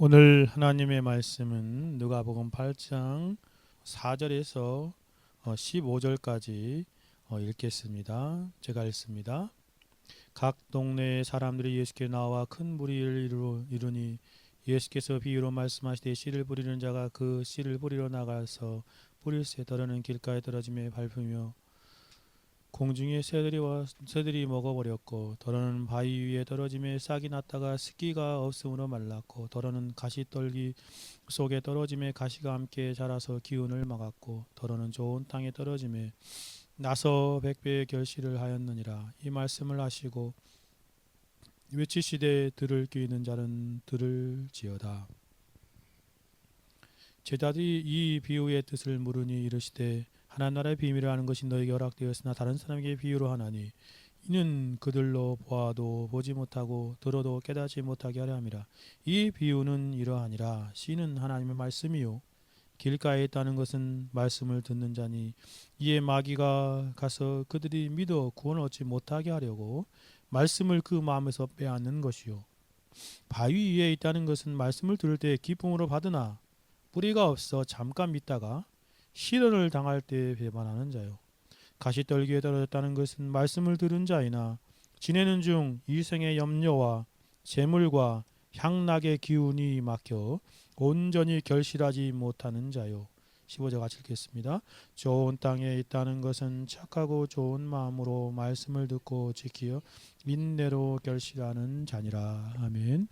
오늘 하나님의 말씀은 누가복음 8장 4절에서 15절까지 읽겠습니다. 제가 읽습니다. 각 동네의 사람들이 예수께 나와 큰 무리를 이루니 예수께서 비유로 말씀하시되 씨를 뿌리는 자가 그 씨를 뿌리러 나가서 뿌릴새 더러는 길가에 떨어짐에 밟으며 공중에 새들이 먹어버렸고 더러는 바위 위에 떨어짐에 싹이 났다가 습기가 없으므로 말랐고 더러는 가시떨기 속에 떨어짐에 가시가 함께 자라서 기운을 막았고 더러는 좋은 땅에 떨어짐에 나서 백배의 결실을 하였느니라. 이 말씀을 하시고 외치시되 들을 귀 있는 자는 들을지어다. 제자들이 이 비유의 뜻을 물으니 이르시되 하나님 나라의 비밀을 아는 것이 너에게 허락되었으나 다른 사람에게 비유로 하나니 이는 그들로 보아도 보지 못하고 들어도 깨닫지 못하게 하려 함이라. 이 비유는 이러하니라. 씨는 하나님의 말씀이요 길가에 있다는 것은 말씀을 듣는 자니 이에 마귀가 가서 그들이 믿어 구원 얻지 못하게 하려고 말씀을 그 마음에서 빼앗는 것이요 바위 위에 있다는 것은 말씀을 들을 때 기쁨으로 받으나 뿌리가 없어 잠깐 믿다가 시련을 당할 때 배반하는 자요. 가시떨기에 떨어졌다는 것은 말씀을 들은 자이나 지내는 중 이생의 염려와 재물과 향락의 기운이 막혀 온전히 결실하지 못하는 자요. 15절 같이 읽겠습니다. 좋은 땅에 있다는 것은 착하고 좋은 마음으로 말씀을 듣고 지키어 인내로 결실하는 자니라. 아멘.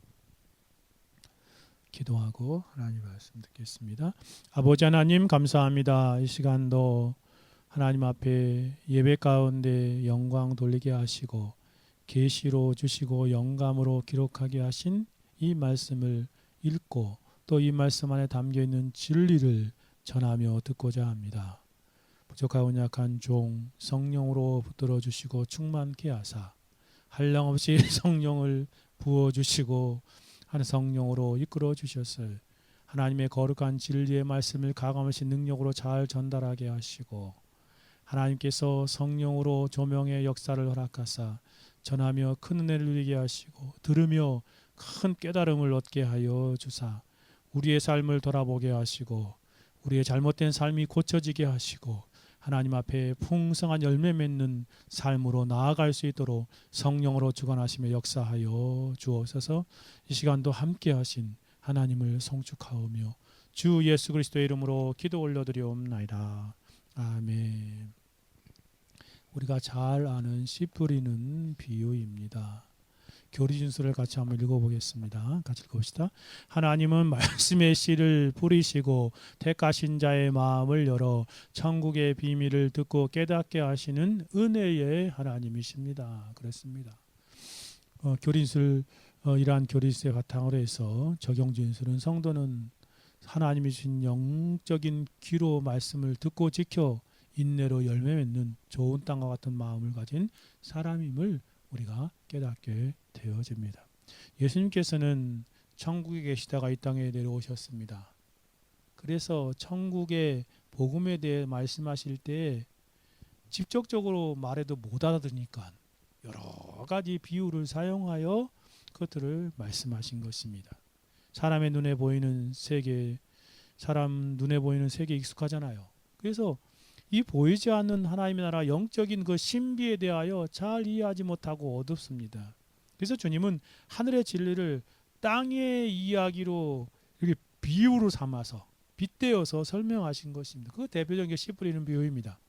기도하고 하나님 말씀 듣겠습니다. 아버지 하나님 감사합니다. 이 시간도 하나님 앞에 예배 가운데 영광 돌리게 하시고 계시로 주시고 영감으로 기록하게 하신 이 말씀을 읽고 또 이 말씀 안에 담겨있는 진리를 전하며 듣고자 합니다. 부족하고 약한 종 성령으로 붙들어 주시고 충만케 하사 한량없이 성령을 부어주시고 하는 성령으로 이끌어 주셨을 하나님의 거룩한 진리의 말씀을 가감없이 능력으로 잘 전달하게 하시고 하나님께서 성령으로 조명의 역사를 허락하사 전하며 큰 은혜를 누리게 하시고 들으며 큰 깨달음을 얻게 하여 주사 우리의 삶을 돌아보게 하시고 우리의 잘못된 삶이 고쳐지게 하시고 하나님 앞에 풍성한 열매 맺는 삶으로 나아갈 수 있도록 성령으로 주관하시며 역사하여 주옵소서. 이 시간도 함께 하신 하나님을 송축하오며 주 예수 그리스도의 이름으로 기도 올려드리옵나이다. 아멘. 우리가 잘 아는 씨 뿌리는 비유입니다. 교리준수를 같이 한번 읽어보겠습니다. 같이 읽어봅시다. 하나님은 말씀의 씨를 뿌리시고 택하신 자의 마음을 열어 천국의 비밀을 듣고 깨닫게 하시는 은혜의 하나님이십니다. 그렇습니다. 교리준술 이러한 교리준수의 바탕으로 해서 적용준술은 성도는 하나님이 주신 영적인 귀로 말씀을 듣고 지켜 인내로 열매 맺는 좋은 땅과 같은 마음을 가진 사람임을 우리가 깨닫게 되어집니다. 예수님께서는 천국에 계시다가 이 땅에 내려오셨습니다. 그래서 천국의 복음에 대해 말씀하실 때 직접적으로 말해도 못 알아들으니까 여러 가지 비유를 사용하여 그것들을 말씀하신 것입니다. 사람의 눈에 보이는 세계, 사람 눈에 보이는 세계에 익숙하잖아요. 그래서 이 보이지 않는 하나님의 나라 영적인 그 신비에 대하여 잘 이해하지 못하고 어둡습니다. 그래서 주님은 하늘의 진리를 땅의 이야기로 이렇게 비유로 삼아서 빗대어서 설명하신 것입니다. 그 대표적인 게 씨 뿌리는 비유입니다.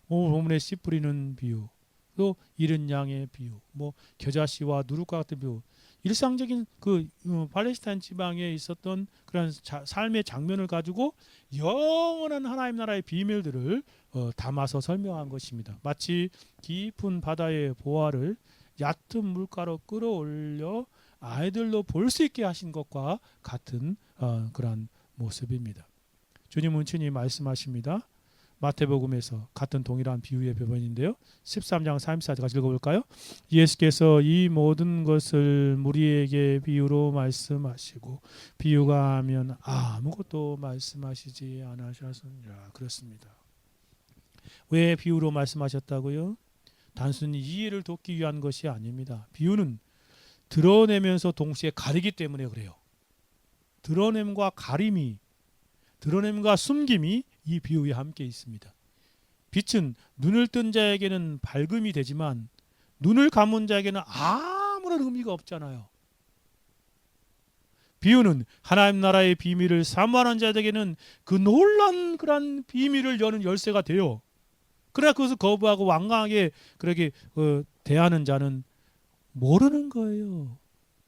오늘 본문의 씨 뿌리는 비유, 또 이른 양의 비유, 겨자씨와 누룩과 같은 비유, 일상적인 그 팔레스타인 지방에 있었던 그런 삶의 장면을 가지고 영원한 하나님 나라의 비밀들을 담아서 설명한 것입니다. 마치 깊은 바다의 보화를 얕은 물가로 끌어올려 아이들로 볼 수 있게 하신 것과 같은 그런 모습입니다. 주님은 친히 말씀하십니다. 마태복음에서 같은 동일한 비유의 표본인데요. 13장 34절까지 읽어볼까요? 예수께서 이 모든 것을 무리에게 비유로 말씀하시고 비유가 하면 아무것도 말씀하시지 않으셨느니라. 그렇습니다. 왜 비유로 말씀하셨다고요? 단순히 이해를 돕기 위한 것이 아닙니다. 비유는 드러내면서 동시에 가리기 때문에 그래요. 드러냄과 가림이, 드러냄과 숨김이 이 비유에 함께 있습니다. 빛은 눈을 뜬 자에게는 밝음이 되지만 눈을 감은 자에게는 아무런 의미가 없잖아요. 비유는 하나님 나라의 비밀을 사모하는 자들에게는 그 놀란 그런 비밀을 여는 열쇠가 돼요. 그러나 그것을 거부하고 완강하게 그렇게 대하는 자는 모르는 거예요.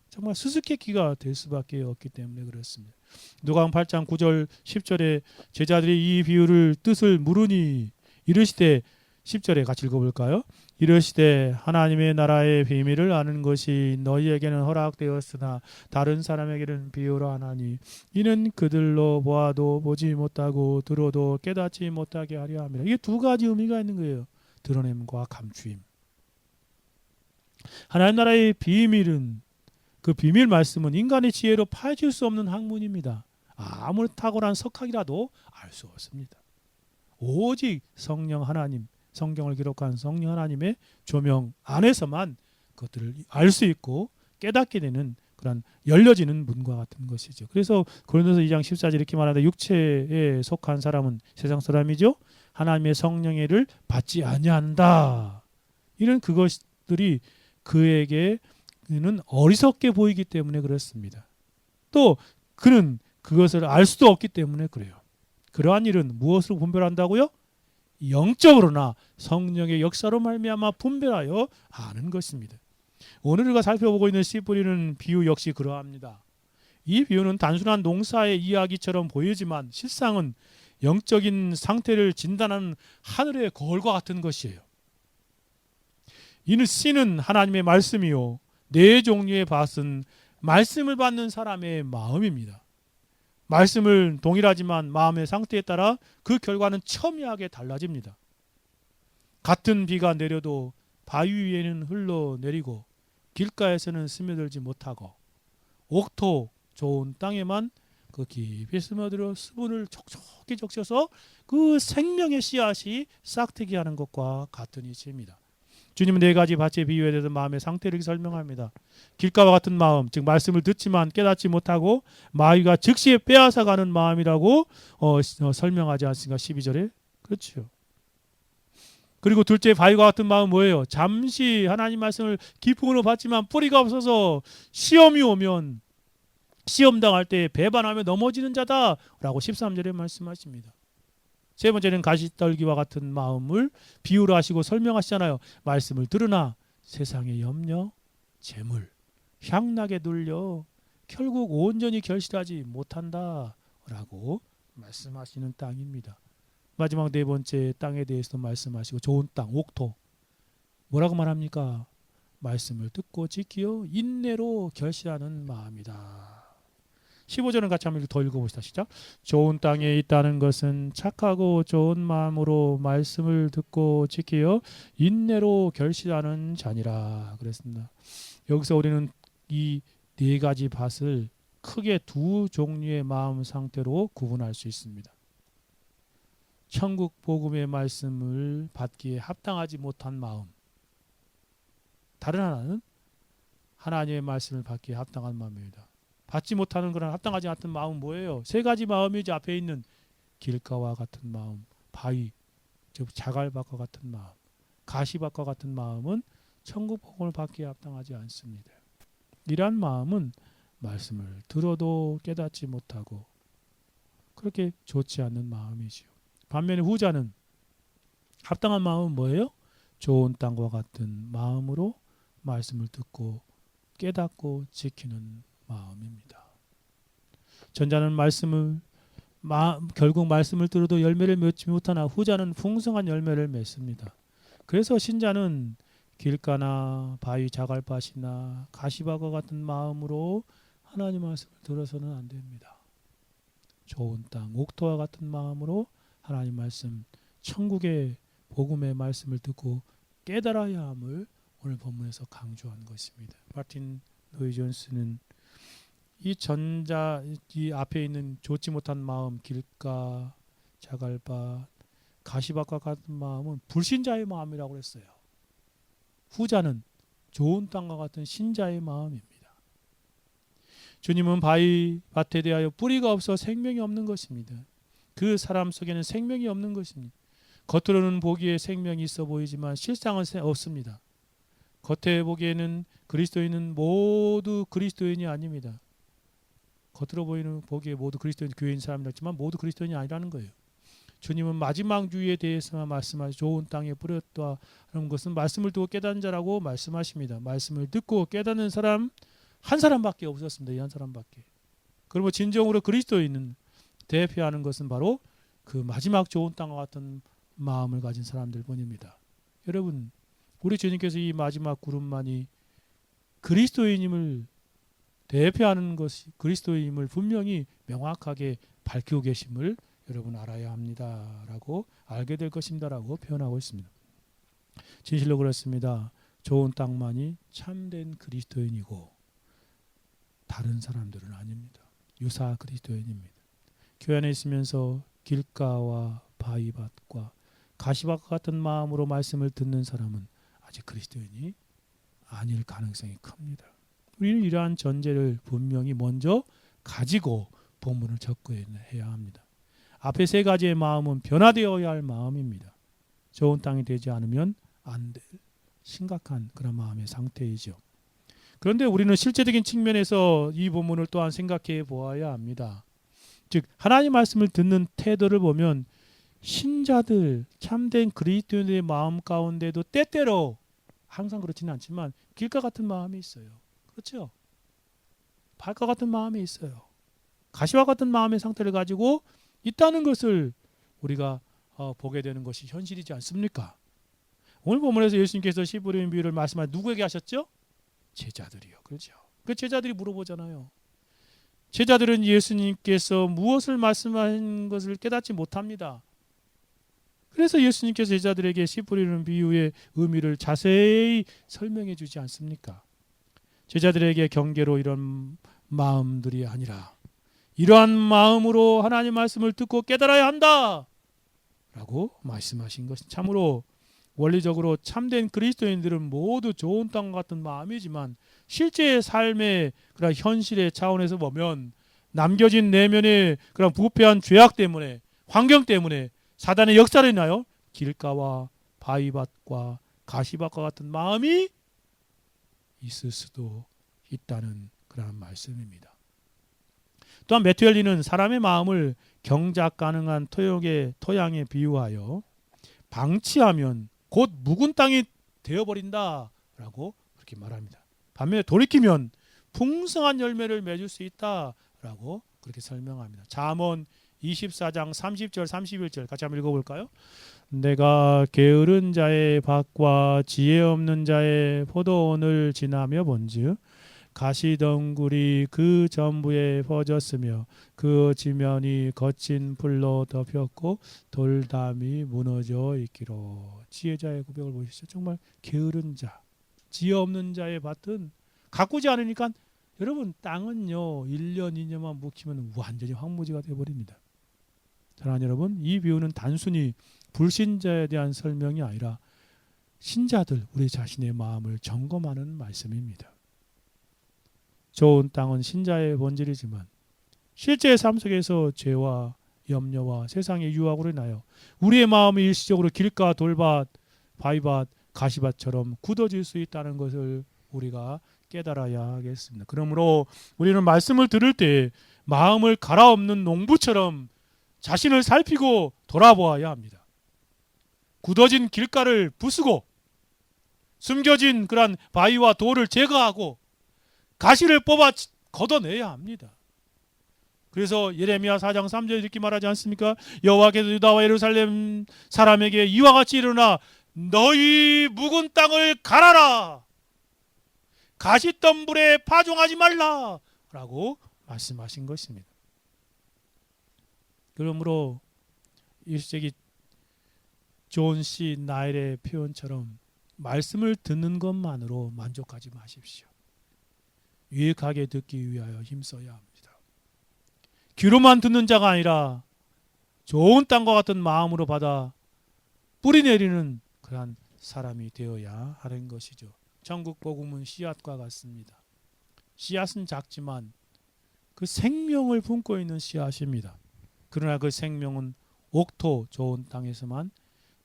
정말 수수께끼가 될 수밖에 없기 때문에 그렇습니다. 누가복음 8장 9절 10절에 제자들이 이 비유를 뜻을 물으니 이르시되 10절에 같이 읽어볼까요? 이르시되 하나님의 나라의 비밀을 아는 것이 너희에게는 허락되었으나 다른 사람에게는 비유로 하나니 이는 그들로 보아도 보지 못하고 들어도 깨닫지 못하게 하려 함이라. 이게 두 가지 의미가 있는 거예요. 드러냄과 감추임. 하나님 나라의 비밀은, 그 비밀 말씀은 인간의 지혜로 파헤칠 수 없는 학문입니다. 아무리 탁월한 석학이라도 알 수 없습니다. 오직 성령 하나님, 성경을 기록한 성령 하나님의 조명 안에서만 그것들을 알 수 있고 깨닫게 되는 그런 열려지는 문과 같은 것이죠. 그래서 고린도서 2장 14절 이렇게 말하는데 육체에 속한 사람은 세상 사람이죠. 하나님의 성령의를 받지 아니한다. 이런 그것들이 그에게는 어리석게 보이기 때문에 그렇습니다. 또 그는 그것을 알 수도 없기 때문에 그래요. 그러한 일은 무엇으로 분별한다고요? 영적으로나 성령의 역사로 말미암아 분별하여 아는 것입니다. 오늘 우리가 살펴보고 있는 씨 뿌리는 비유 역시 그러합니다. 이 비유는 단순한 농사의 이야기처럼 보이지만 실상은 영적인 상태를 진단하는 하늘의 거울과 같은 것이에요. 이는 씨는 하나님의 말씀이요 네 종류의 밭은 말씀을 받는 사람의 마음입니다. 말씀을 동일하지만 마음의 상태에 따라 그 결과는 첨예하게 달라집니다. 같은 비가 내려도 바위 위에는 흘러내리고 길가에서는 스며들지 못하고 옥토 좋은 땅에만 그 깊이 스며들어 수분을 촉촉히 적셔서 그 생명의 씨앗이 싹트게 하는 것과 같은 이치입니다. 주님은 네 가지 밭의 비유에 대해서 마음의 상태를 설명합니다. 길가와 같은 마음, 즉 말씀을 듣지만 깨닫지 못하고 마귀가 즉시 빼앗아가는 마음이라고 설명하지 않습니까? 12절에. 그렇죠. 그리고 둘째 바위와 같은 마음은 뭐예요? 잠시 하나님 말씀을 기쁨으로 받지만 뿌리가 없어서 시험이 오면 시험당할 때 배반하며 넘어지는 자다라고 13절에 말씀하십니다. 세 번째는 가시떨기와 같은 마음을 비유로 하시고 설명하시잖아요. 말씀을 들으나 세상의 염려, 재물, 향락에 눌려 결국 온전히 결실하지 못한다라고 말씀하시는 땅입니다. 마지막 네 번째 땅에 대해서도 말씀하시고 좋은 땅, 옥토. 뭐라고 말합니까? 말씀을 듣고 지키어 인내로 결실하는 마음이다. 15절은 같이 한번 더 읽어봅시다. 시작. 좋은 땅에 있다는 것은 착하고 좋은 마음으로 말씀을 듣고 지키어 인내로 결실하는 자니라 그랬습니다. 여기서 우리는 이 네 가지 밭을 크게 두 종류의 마음 상태로 구분할 수 있습니다. 천국 복음의 말씀을 받기에 합당하지 못한 마음. 다른 하나는 하나님의 말씀을 받기에 합당한 마음입니다. 받지 못하는 그런 합당하지 않던 마음은 뭐예요? 세 가지 마음이지. 앞에 있는 길가와 같은 마음, 바위, 즉 자갈밭과 같은 마음, 가시밭과 같은 마음은 천국 복음을 받기에 합당하지 않습니다. 이러한 마음은 말씀을 들어도 깨닫지 못하고 그렇게 좋지 않는 마음이지요. 반면에 후자는 합당한 마음은 뭐예요? 좋은 땅과 같은 마음으로 말씀을 듣고 깨닫고 지키는 마음입니다. 전자는 결국 말씀을 들어도 열매를 맺지 못하나 후자는 풍성한 열매를 맺습니다. 그래서 신자는 길가나 바위 자갈밭이나 가시밭과 같은 마음으로 하나님 말씀을 들어서는 안 됩니다. 좋은 땅, 옥토와 같은 마음으로 하나님 말씀, 천국의 복음의 말씀을 듣고 깨달아야 함을 오늘 본문에서 강조한 것입니다. 마틴 로이 존스는 이 앞에 있는 좋지 못한 마음, 길가, 자갈밭, 가시밭과 같은 마음은 불신자의 마음이라고 했어요. 후자는 좋은 땅과 같은 신자의 마음입니다. 주님은 바위밭에 대하여 뿌리가 없어 생명이 없는 것입니다. 그 사람 속에는 생명이 없는 것입니다. 겉으로는 보기에 생명이 있어 보이지만 실상은 없습니다. 겉에 보기에는 그리스도인은 모두 그리스도인이 아닙니다. 겉으로 보기에 모두 그리스도인 교회인 사람이었지만 모두 그리스도인이 아니라는 거예요. 주님은 마지막 주의에 대해서만 말씀하시 좋은 땅에 뿌렸다 하는 것은 말씀을 듣고 깨닫는 자라고 말씀하십니다. 말씀을 듣고 깨닫는 사람 한 사람밖에 없었습니다. 이 한 사람밖에. 그리고 진정으로 그리스도인은 대표하는 것은 바로 그 마지막 좋은 땅과 같은 마음을 가진 사람들 뿐입니다. 여러분, 우리 주님께서 이 마지막 구름만이 그리스도인임을 대표하는 것이 그리스도인임을 분명히 명확하게 밝히고 계심을 여러분 알아야 합니다라고 알게 될 것입니다라고 표현하고 있습니다. 진실로 그렇습니다. 좋은 땅만이 참된 그리스도인이고 다른 사람들은 아닙니다. 유사 그리스도인입니다. 교회 안에 있으면서 길가와 바위밭과 가시밭과 같은 마음으로 말씀을 듣는 사람은 아직 그리스도인이 아닐 가능성이 큽니다. 우리는 이러한 전제를 분명히 먼저 가지고 본문을 접근해야 합니다. 앞에 세 가지의 마음은 변화되어야 할 마음입니다. 좋은 땅이 되지 않으면 안 될 심각한 그런 마음의 상태이죠. 그런데 우리는 실제적인 측면에서 이 본문을 또한 생각해 보아야 합니다. 즉 하나님 말씀을 듣는 태도를 보면 신자들 참된 그리스도인의 마음 가운데도 때때로 항상 그렇지는 않지만 길가 같은 마음이 있어요. 그렇죠? 발과 같은 마음이 있어요. 가시와 같은 마음의 상태를 가지고 있다는 것을 우리가 보게 되는 것이 현실이지 않습니까? 오늘 본문에서 예수님께서 씨 뿌리는 비유를 말씀하신 누구에게 하셨죠? 제자들이요. 그렇죠. 그 제자들이 물어보잖아요. 제자들은 예수님께서 무엇을 말씀하신 것을 깨닫지 못합니다. 그래서 예수님께서 제자들에게 씨 뿌리는 비유의 의미를 자세히 설명해 주지 않습니까? 제자들에게 경계로 이런 마음들이 아니라 이러한 마음으로 하나님 말씀을 듣고 깨달아야 한다 라고 말씀하신 것이 참으로 원리적으로 참된 그리스도인들은 모두 좋은 땅 같은 마음이지만 실제 삶의 그런 현실의 차원에서 보면 남겨진 내면의 그런 부패한 죄악 때문에 환경 때문에 사단의 역사를 인하여 길가와 바위밭과 가시밭과 같은 마음이 있을 수도 있다는 그런 말씀입니다. 또한 메투엘리는 사람의 마음을 경작 가능한 토양에 비유하여 방치하면 곧 묵은 땅이 되어버린다라고 그렇게 말합니다. 반면에 돌이키면 풍성한 열매를 맺을 수 있다라고 그렇게 설명합니다. 잠언 24장 30절 31절 같이 한번 읽어볼까요? 내가 게으른 자의 밭과 지혜 없는 자의 포도원을 지나며 본즉 가시덩굴이 그 전부에 퍼졌으며 그 지면이 거친 풀로 덮였고 돌담이 무너져 있기로. 지혜자의 고백을 보시죠. 정말 게으른 자, 지혜 없는 자의 밭은 가꾸지 않으니까 여러분 땅은요 1년 2년만 묵히면 완전히 황무지가 되어버립니다. 사랑하는 여러분, 이 비유는 단순히 불신자에 대한 설명이 아니라 신자들 우리 자신의 마음을 점검하는 말씀입니다. 좋은 땅은 신자의 본질이지만 실제 삶 속에서 죄와 염려와 세상의 유혹으로 인하여 우리의 마음이 일시적으로 길가, 돌밭, 바위밭, 가시밭처럼 굳어질 수 있다는 것을 우리가 깨달아야 하겠습니다. 그러므로 우리는 말씀을 들을 때 마음을 갈아엎는 농부처럼 자신을 살피고 돌아보아야 합니다. 굳어진 길가를 부수고 숨겨진 그런 바위와 돌을 제거하고 가시를 뽑아 걷어내야 합니다. 그래서 예레미야 4장 3절에 이렇게 말하지 않습니까? 여호와께서 유다와 예루살렘 사람에게 이와 같이 일어나 너희 묵은 땅을 갈아라. 가시덤불에 파종하지 말라 라고 말씀하신 것입니다. 그러므로 1세기 존 C 나일의 표현처럼 말씀을 듣는 것만으로 만족하지 마십시오. 유익하게 듣기 위하여 힘써야 합니다. 귀로만 듣는 자가 아니라 좋은 땅과 같은 마음으로 받아 뿌리 내리는 그러한 사람이 되어야 하는 것이죠. 천국 복음은 씨앗과 같습니다. 씨앗은 작지만 그 생명을 품고 있는 씨앗입니다. 그러나 그 생명은 옥토 좋은 땅에서만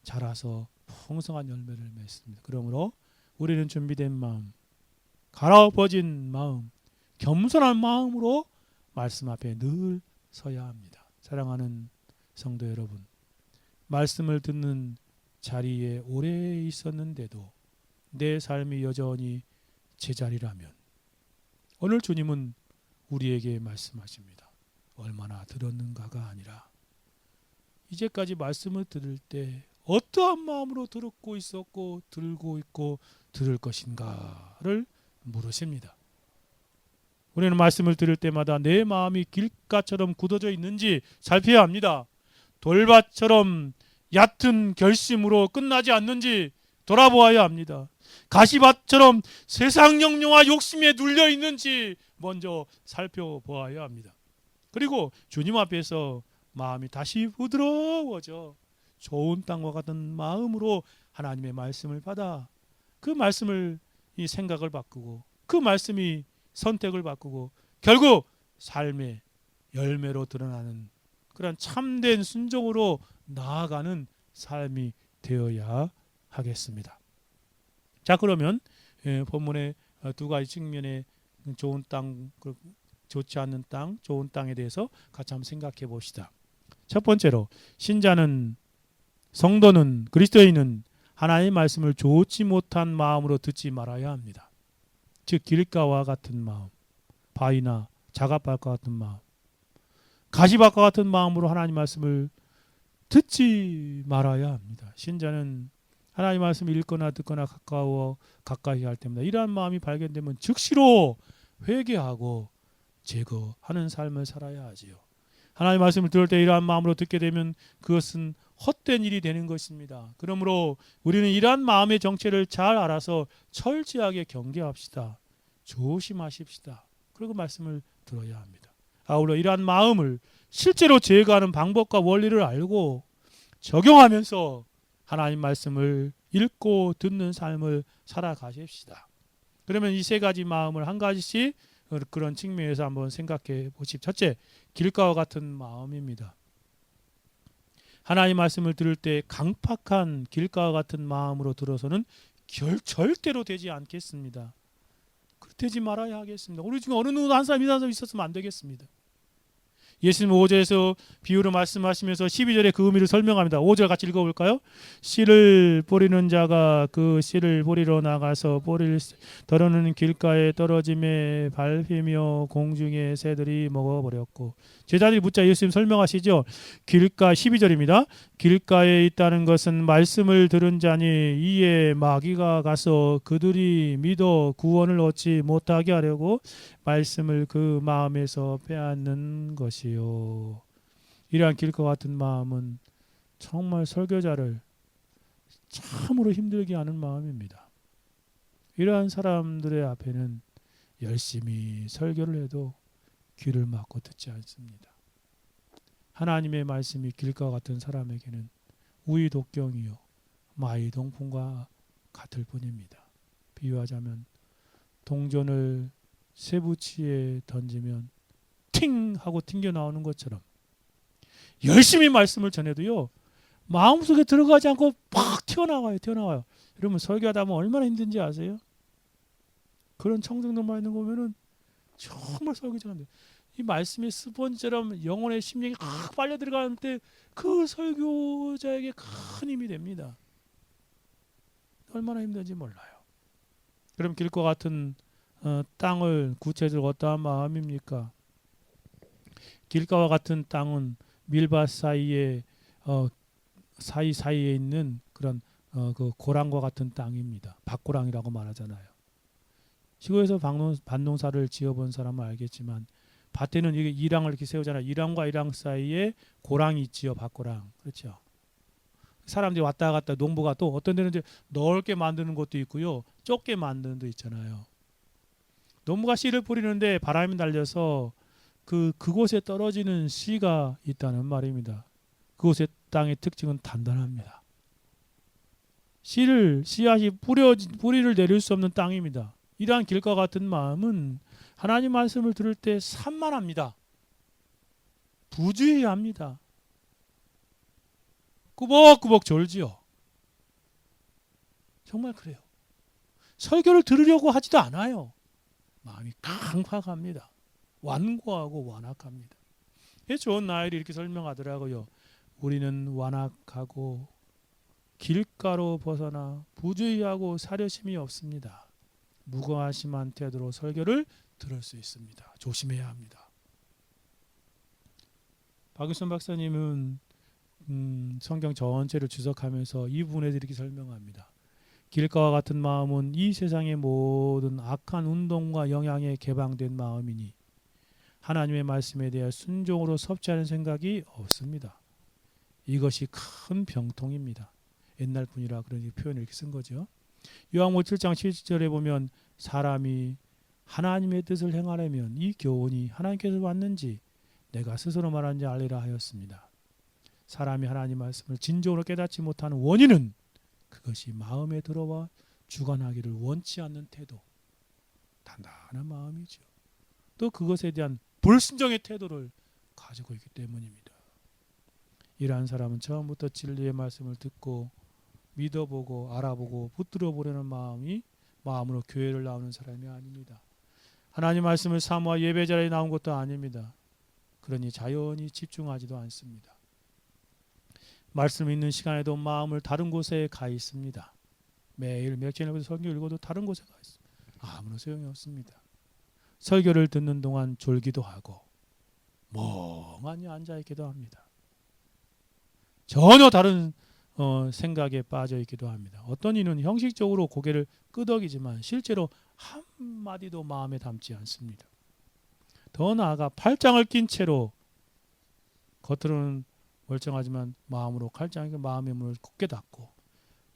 자라서 풍성한 열매를 맺습니다. 그러므로 우리는 준비된 마음, 갈아엎어진 마음, 겸손한 마음으로 말씀 앞에 늘 서야 합니다. 사랑하는 성도 여러분, 말씀을 듣는 자리에 오래 있었는데도 내 삶이 여전히 제자리라면 오늘 주님은 우리에게 말씀하십니다. 얼마나 들었는가가 아니라 이제까지 말씀을 들을 때 어떠한 마음으로 들었고 있었고 들고 있고 들을 것인가를 물으십니다. 우리는 말씀을 들을 때마다 내 마음이 길가처럼 굳어져 있는지 살펴야 합니다. 돌밭처럼 얕은 결심으로 끝나지 않는지 돌아보아야 합니다. 가시밭처럼 세상 영령화 욕심에 눌려 있는지 먼저 살펴보아야 합니다. 그리고 주님 앞에서 마음이 다시 부드러워져 좋은 땅과 같은 마음으로 하나님의 말씀을 받아 그 말씀을 이 생각을 바꾸고 그 말씀이 선택을 바꾸고 결국 삶의 열매로 드러나는 그런 참된 순종으로 나아가는 삶이 되어야 하겠습니다. 자, 그러면 본문의 두 가지 측면의 좋은 땅, 좋지 않는 땅, 좋은 땅에 대해서 같이 한번 생각해 봅시다. 첫 번째로 신자는, 성도는, 그리스도인은 하나님의 말씀을 좋지 못한 마음으로 듣지 말아야 합니다. 즉 길가와 같은 마음, 바위나 자갑밭과 같은 마음, 가시밭과 같은 마음으로 하나님 말씀을 듣지 말아야 합니다. 신자는 하나님 말씀을 읽거나 듣거나 가까이 할 때마다 이러한 마음이 발견되면 즉시로 회개하고 제거하는 삶을 살아야 하지요. 하나님 말씀을 들을 때 이러한 마음으로 듣게 되면 그것은 헛된 일이 되는 것입니다. 그러므로 우리는 이러한 마음의 정체를 잘 알아서 철저하게 경계합시다. 조심하십시다. 그리고 말씀을 들어야 합니다. 아울러 이러한 마음을 실제로 제거하는 방법과 원리를 알고 적용하면서 하나님 말씀을 읽고 듣는 삶을 살아가십시다. 그러면 이 세 가지 마음을 한 가지씩 그런 측면에서 한번 생각해 보십시오. 첫째, 길가와 같은 마음입니다. 하나님 말씀을 들을 때 강팍한 길가와 같은 마음으로 들어서는 절대로 되지 않겠습니다. 되지 말아야 하겠습니다. 우리 중에 어느 누구 한 사람 이런 사람 있었으면 안 되겠습니다. 예수님 5절에서 비유로 말씀하시면서 12절에 그 의미를 설명합니다. 5절 같이 읽어볼까요? 씨를 뿌리는 자가 그 씨를 뿌리러 나가서 뿌리를 더러는 길가에 떨어짐에 밟히며 공중의 새들이 먹어버렸고. 제자들이 묻자 예수님 설명하시죠. 길가 12절입니다. 길가에 있다는 것은 말씀을 들은 자니 이에 마귀가 가서 그들이 믿어 구원을 얻지 못하게 하려고 말씀을 그 마음에서 빼앗는 것이요. 이러한 길과 같은 마음은 정말 설교자를 참으로 힘들게 하는 마음입니다. 이러한 사람들의 앞에는 열심히 설교를 해도 귀를 막고 듣지 않습니다. 하나님의 말씀이 길과 같은 사람에게는 우이독경이요 마이동풍과 같을 뿐입니다. 비유하자면 동전을 쇠붙이에 던지면 팅 하고 튕겨 나오는 것처럼 열심히 말씀을 전해도요 마음속에 들어가지 않고 팍 튀어나와요. 여러분 설교하다 보면 얼마나 힘든지 아세요? 그런 청정들만 있는 거 보면은 정말 설교 잘한대. 이 말씀의 스펀지처럼 영혼의 심령이 확 빨려 들어가는 때 그 설교자에게 큰 힘이 됩니다. 얼마나 힘든지 몰라요. 그럼 길과 같은 땅을 구체적으로 어떠한 마음입니까? 길가와 같은 땅은 밀밭 사이에 사이사이에 있는 그런 그 고랑과 같은 땅입니다. 밭고랑이라고 말하잖아요. 시골에서 밭농사를 지어본 사람은 알겠지만 밭에는 이게 이랑을 이렇게 세우잖아요. 이랑과 이랑 사이에 고랑이 있지요. 밭고랑. 그렇죠. 사람들이 왔다 갔다 농부가 또 어떤 데는 이제 넓게 만드는 것도 있고요. 좁게 만드는 데 있잖아요. 농부가 씨를 뿌리는데 바람이 날려서 그곳에 떨어지는 씨가 있다는 말입니다. 그곳의 땅의 특징은 단단합니다. 씨앗이 뿌리를 내릴 수 없는 땅입니다. 이러한 길과 같은 마음은 하나님 말씀을 들을 때 산만합니다. 부주의합니다. 꾸벅꾸벅 졸지요. 정말 그래요. 설교를 들으려고 하지도 않아요. 마음이 강팍합니다. 완고하고 완악합니다. 좋은 나일이 이렇게 설명하더라고요. 우리는 완악하고 길가로 벗어나 부주의하고 사려심이 없습니다. 무관심한 태도로 설교를 들을 수 있습니다. 조심해야 합니다. 박윤선 박사님은 성경 전체를 주석하면서 이 부분에 이렇게 설명합니다. 길가와 같은 마음은 이 세상의 모든 악한 운동과 영향에 개방된 마음이니 하나님의 말씀에 대해 순종으로 섭취하는 생각이 없습니다. 이것이 큰 병통입니다. 옛날 분이라 그런 표현을 이렇게 쓴 거죠. 요한복음 7장 7절에 보면 사람이 하나님의 뜻을 행하려면 이 교훈이 하나님께서 왔는지 내가 스스로 말하는지 알리라 하였습니다. 사람이 하나님 말씀을 진정으로 깨닫지 못하는 원인은 그것이 마음에 들어와 주관하기를 원치 않는 태도, 단단한 마음이죠. 또 그것에 대한 불순종의 태도를 가지고 있기 때문입니다. 이러한 사람은 처음부터 진리의 말씀을 듣고 믿어보고 알아보고 붙들어 보려는 마음으로 교회를 나오는 사람이 아닙니다. 하나님 말씀을 사모하 예배 자리에 나온 것도 아닙니다. 그러니 자연히 집중하지도 않습니다. 말씀 있는 시간에도 마음을 다른 곳에 가 있습니다. 매일 며칠 설교 읽어도 다른 곳에 가 있습니다. 아무런 소용이 없습니다. 설교를 듣는 동안 졸기도 하고 멍하니 앉아있기도 합니다. 전혀 다른 생각에 빠져 있기도 합니다. 어떤 이는 형식적으로 고개를 끄덕이지만 실제로 한마디도 마음에 담지 않습니다. 더 나아가 팔짱을 낀 채로 겉으로는 멀쩡하지만 마음으로 마음의 문을 굳게 닫고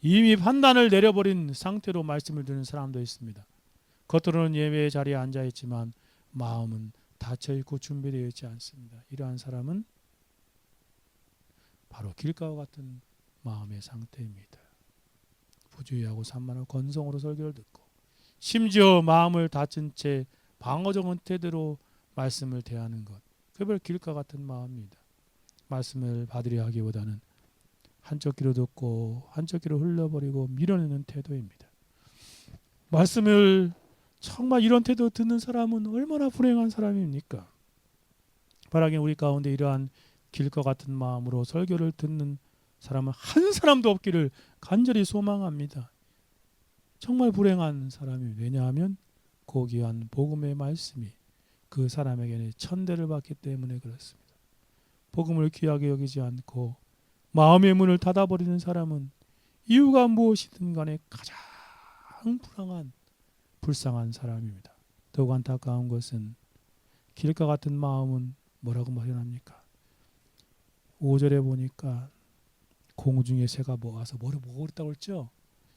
이미 판단을 내려버린 상태로 말씀을 듣는 사람도 있습니다. 겉으로는 예배의 자리에 앉아있지만 마음은 닫혀있고 준비되어 있지 않습니다. 이러한 사람은 바로 길가와 같은 마음의 상태입니다. 부주의하고 산만하고 건성으로 설교를 듣고 심지어 마음을 닫은 채 방어적인 태도로 말씀을 대하는 것, 그별 길가 같은 마음입니다. 말씀을 받으려 하기보다는 한쪽 귀로 듣고 한쪽 귀로 흘려버리고 밀어내는 태도입니다. 말씀을 정말 이런 태도 듣는 사람은 얼마나 불행한 사람입니까? 바라긴 우리 가운데 이러한 길과 같은 마음으로 설교를 듣는 사람은 한 사람도 없기를 간절히 소망합니다. 정말 불행한 사람입니다. 왜냐하면 고귀한 복음의 말씀이 그 사람에게는 천대를 받기 때문에 그렇습니다. 복음을 귀하게 여기지 않고 마음의 문을 닫아버리는 사람은 이유가 무엇이든 간에 가장 불쌍한 사람입니다. 더욱 안타까운 것은 길가 같은 마음은 뭐라고 말합니까? 5절에 보니까 공중에 새가 모아서 뭐를 먹었다고 했죠?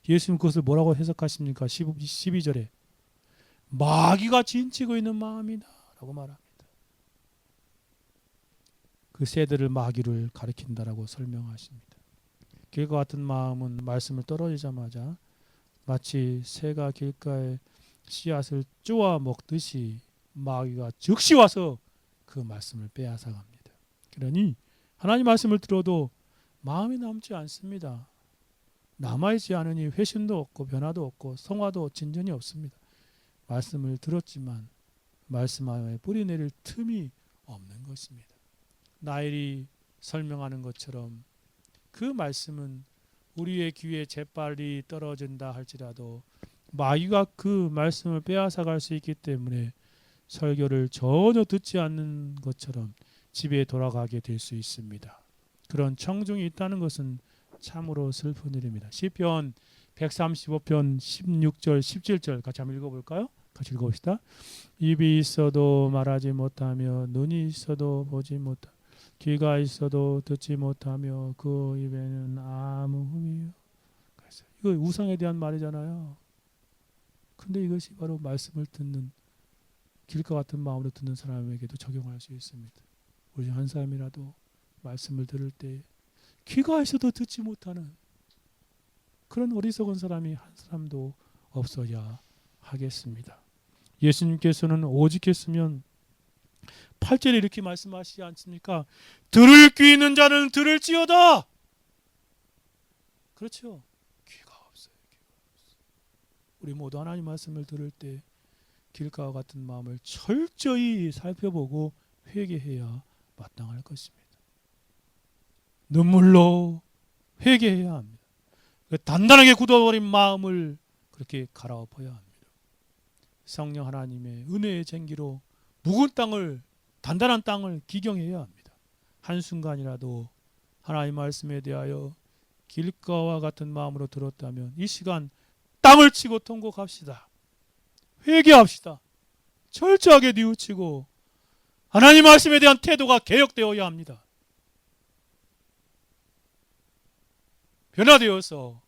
예수님 그것을 뭐라고 해석하십니까? 12절에 마귀가 진치고 있는 마음이다 라고 말합니다. 그 새들을 마귀를 가리킨다라고 설명하십니다. 길과 같은 마음은 말씀을 떨어지자마자 마치 새가 길가에 씨앗을 쪼아 먹듯이 마귀가 즉시 와서 그 말씀을 빼앗아 갑니다. 그러니 하나님 말씀을 들어도 마음이 남지 않습니다. 남아있지 않으니 회심도 없고 변화도 없고 성화도 진전이 없습니다. 말씀을 들었지만 말씀하에 뿌리 내릴 틈이 없는 것입니다. 나일이 설명하는 것처럼 그 말씀은 우리의 귀에 재빨리 떨어진다 할지라도 마귀가 그 말씀을 빼앗아갈 수 있기 때문에 설교를 전혀 듣지 않는 것처럼 집에 돌아가게 될 수 있습니다. 그런 청중이 있다는 것은 참으로 슬픈 일입니다. 시편 135편 16절 17절 같이 한번 읽어볼까요? 같이 읽어봅시다. 입이 있어도 말하지 못하며 눈이 있어도 보지 못하며 귀가 있어도 듣지 못하며 그 입에는 아무 흠이 없어요. 이거 우상에 대한 말이잖아요. 근데 이것이 바로 말씀을 듣는 길과 같은 마음으로 듣는 사람에게도 적용할 수 있습니다. 우리 한 사람이라도 말씀을 들을 때 귀가 있어도 듣지 못하는 그런 어리석은 사람이 한 사람도 없어야 하겠습니다. 예수님께서는 오직 했으면 8절에 이렇게 말씀하시지 않습니까? 들을 귀 있는 자는 들을지어다. 그렇죠. 귀가 없어요. 우리 모두 하나님 말씀을 들을 때 길가와 같은 마음을 철저히 살펴보고 회개해야 마땅할 것입니다. 눈물로 회개해야 합니다. 단단하게 굳어버린 마음을 그렇게 갈아엎어야 합니다. 성령 하나님의 은혜의 쟁기로 묵은 땅을, 단단한 땅을 기경해야 합니다. 한순간이라도 하나님 말씀에 대하여 길가와 같은 마음으로 들었다면 이 시간 땅을 치고 통곡합시다. 회개합시다. 철저하게 뉘우치고 하나님 말씀에 대한 태도가 개혁되어야 합니다. 변화되어서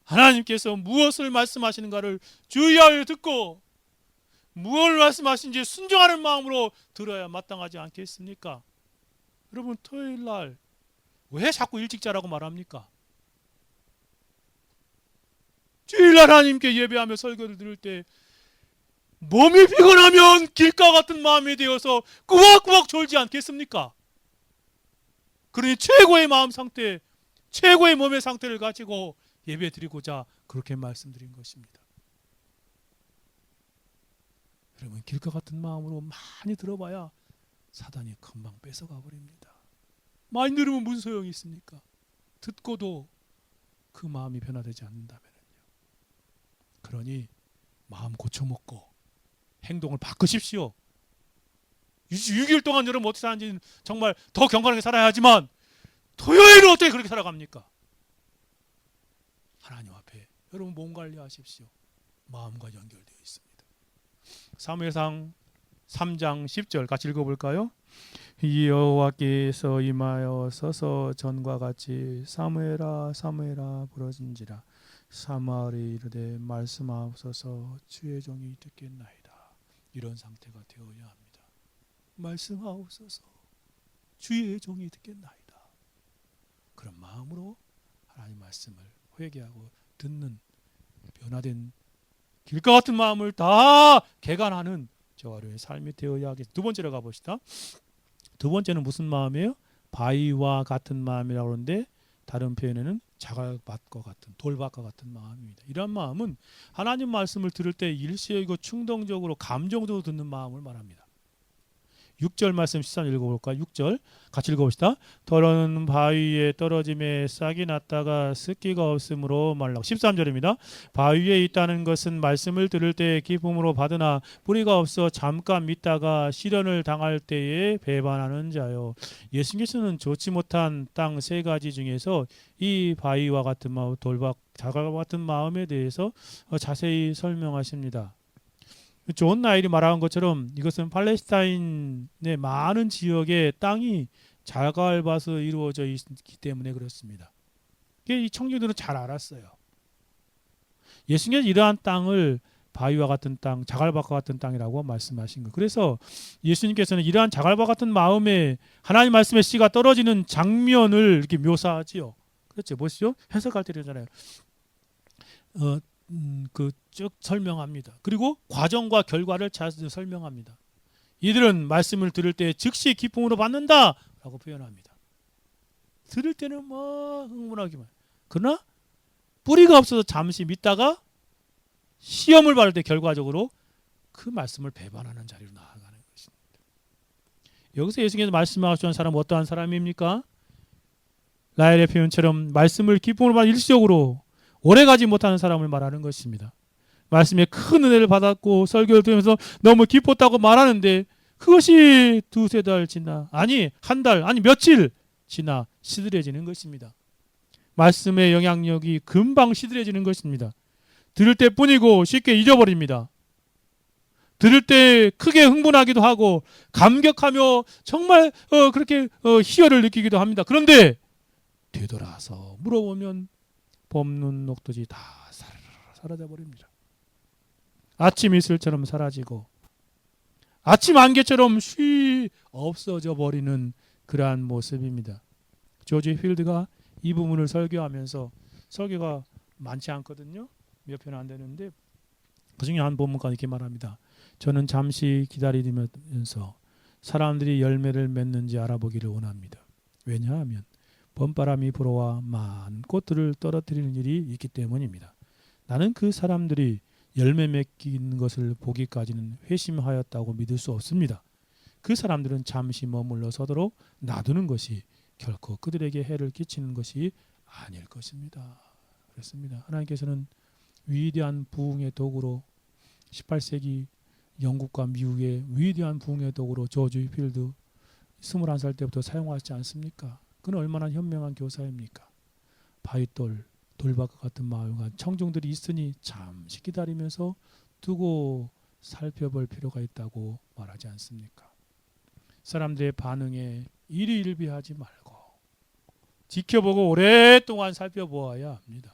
하나님께서 무엇을 말씀하시는가를 주의하여 듣고 무엇을 말씀하신지 순종하는 마음으로 들어야 마땅하지 않겠습니까? 여러분, 토요일 날 왜 자꾸 일찍 자라고 말합니까? 주일날 하나님께 예배하며 설교를 들을 때 몸이 피곤하면 길가 같은 마음이 되어서 꾸벅꾸벅 졸지 않겠습니까? 그러니 최고의 마음 상태, 최고의 몸의 상태를 가지고 예배 드리고자 그렇게 말씀드린 것입니다. 여러분, 길가 같은 마음으로 많이 들어봐야 사단이 금방 뺏어가 버립니다. 많이 들으면 무슨 소용이 있습니까? 듣고도 그 마음이 변화되지 않는다면요. 그러니 마음 고쳐먹고 행동을 바꾸십시오. 6일 동안 여러분 어떻게 사는지 정말 더 경건하게 살아야 하지만 토요일은 어떻게 그렇게 살아갑니까? 하나님 앞에 여러분 몸 관리하십시오. 마음과 연결되어 있습니다. 사무엘상 3장 10절 같이 읽어볼까요? 여호와께서 임하여 서서 전과 같이 사무엘아 사무엘아 부르짖으라. 사무엘이 이르되 말씀하옵소서 주의 종이 듣겠나이다. 이런 상태가 되어야 합니다. 말씀하옵소서 주의 종이 듣겠나이다. 그런 마음으로 하나님 말씀을 회개하고 듣는 변화된 길가 같은 마음을 다 개간하는 저와 여러분의 삶이 되어야 하겠습니다. 두 번째로 가봅시다. 두 번째는 무슨 마음이에요? 바위와 같은 마음이라고 하는데 다른 표현에는 자갈밭과 같은 돌밭과 같은 마음입니다. 이런 마음은 하나님 말씀을 들을 때 일시이고 충동적으로 감정적으로 듣는 마음을 말합니다. 6절 말씀 13절 읽어볼까요? 6절 같이 읽어봅시다. 더러운 바위에 떨어짐에 싹이 났다가 습기가 없으므로 말라고. 13절입니다. 바위에 있다는 것은 말씀을 들을 때 기쁨으로 받으나 뿌리가 없어 잠깐 믿다가 시련을 당할 때에 배반하는 자요. 예수님께서는 좋지 못한 땅 세 가지 중에서 이 바위와 같은 마음, 돌밭, 자갈과 같은 마음에 대해서 자세히 설명하십니다. 존 나일이 말한 것처럼 이것은 팔레스타인의 많은 지역의 땅이 자갈밭으로 이루어져 있기 때문에 그렇습니다. 이 청중들은 잘 알았어요. 예수님께서 이러한 땅을 바위와 같은 땅, 자갈밭과 같은 땅이라고 말씀하신 것. 그래서 예수님께서는 이러한 자갈밭 같은 마음에 하나님 말씀의 씨가 떨어지는 장면을 이렇게 묘사하지요. 그렇죠. 보시죠. 해석할 때 이러잖아요. 쭉 설명합니다. 그리고 과정과 결과를 잘 설명합니다. 이들은 말씀을 들을 때 즉시 기쁨으로 받는다라고 표현합니다. 들을 때는 뭐 흥분하기만. 그러나 뿌리가 없어서 잠시 믿다가 시험을 받을 때 결과적으로 그 말씀을 배반하는 자리로 나아가는 것입니다. 여기서 예수님께서 말씀하시는 사람은 어떠한 사람입니까? 라헬의 표현처럼 말씀을 기쁨으로 받아 일시적으로 오래가지 못하는 사람을 말하는 것입니다. 말씀에 큰 은혜를 받았고 설교를 들으면서 너무 기뻤다고 말하는데 그것이 두세 달 지나 아니 한 달 아니 며칠 지나 시들해지는 것입니다. 말씀의 영향력이 금방 시들해지는 것입니다. 들을 때뿐이고 쉽게 잊어버립니다. 들을 때 크게 흥분하기도 하고 감격하며 정말 그렇게 희열을 느끼기도 합니다. 그런데 되돌아서 물어보면 봄눈 녹듯이 다 사라져 버립니다. 아침 이슬처럼 사라지고 아침 안개처럼 쉬 없어져 버리는 그러한 모습입니다. 조지 필드가 이 부분을 설교하면서 설교가 많지 않거든요. 몇 편 안 되는데 그 중에 한 본문가 이렇게 말합니다. 저는 잠시 기다리면서 사람들이 열매를 맺는지 알아보기를 원합니다. 왜냐하면 봄바람이 불어와 많은 꽃들을 떨어뜨리는 일이 있기 때문입니다. 나는 그 사람들이 열매 맺기는 것을 보기까지는 회심하였다고 믿을 수 없습니다. 그 사람들은 잠시 머물러 서도록 놔두는 것이 결코 그들에게 해를 끼치는 것이 아닐 것입니다. 그렇습니다. 하나님께서는 위대한 부흥의 도구로 18세기 영국과 미국의 위대한 부흥의 도구로 조지 휘필드 21살 때부터 사용하지 않습니까? 그는 얼마나 현명한 교사입니까? 바위돌, 돌밭과 같은 마을과 청중들이 있으니 잠시 기다리면서 두고 살펴볼 필요가 있다고 말하지 않습니까? 사람들의 반응에 일희일비하지 말고 지켜보고 오랫동안 살펴보아야 합니다.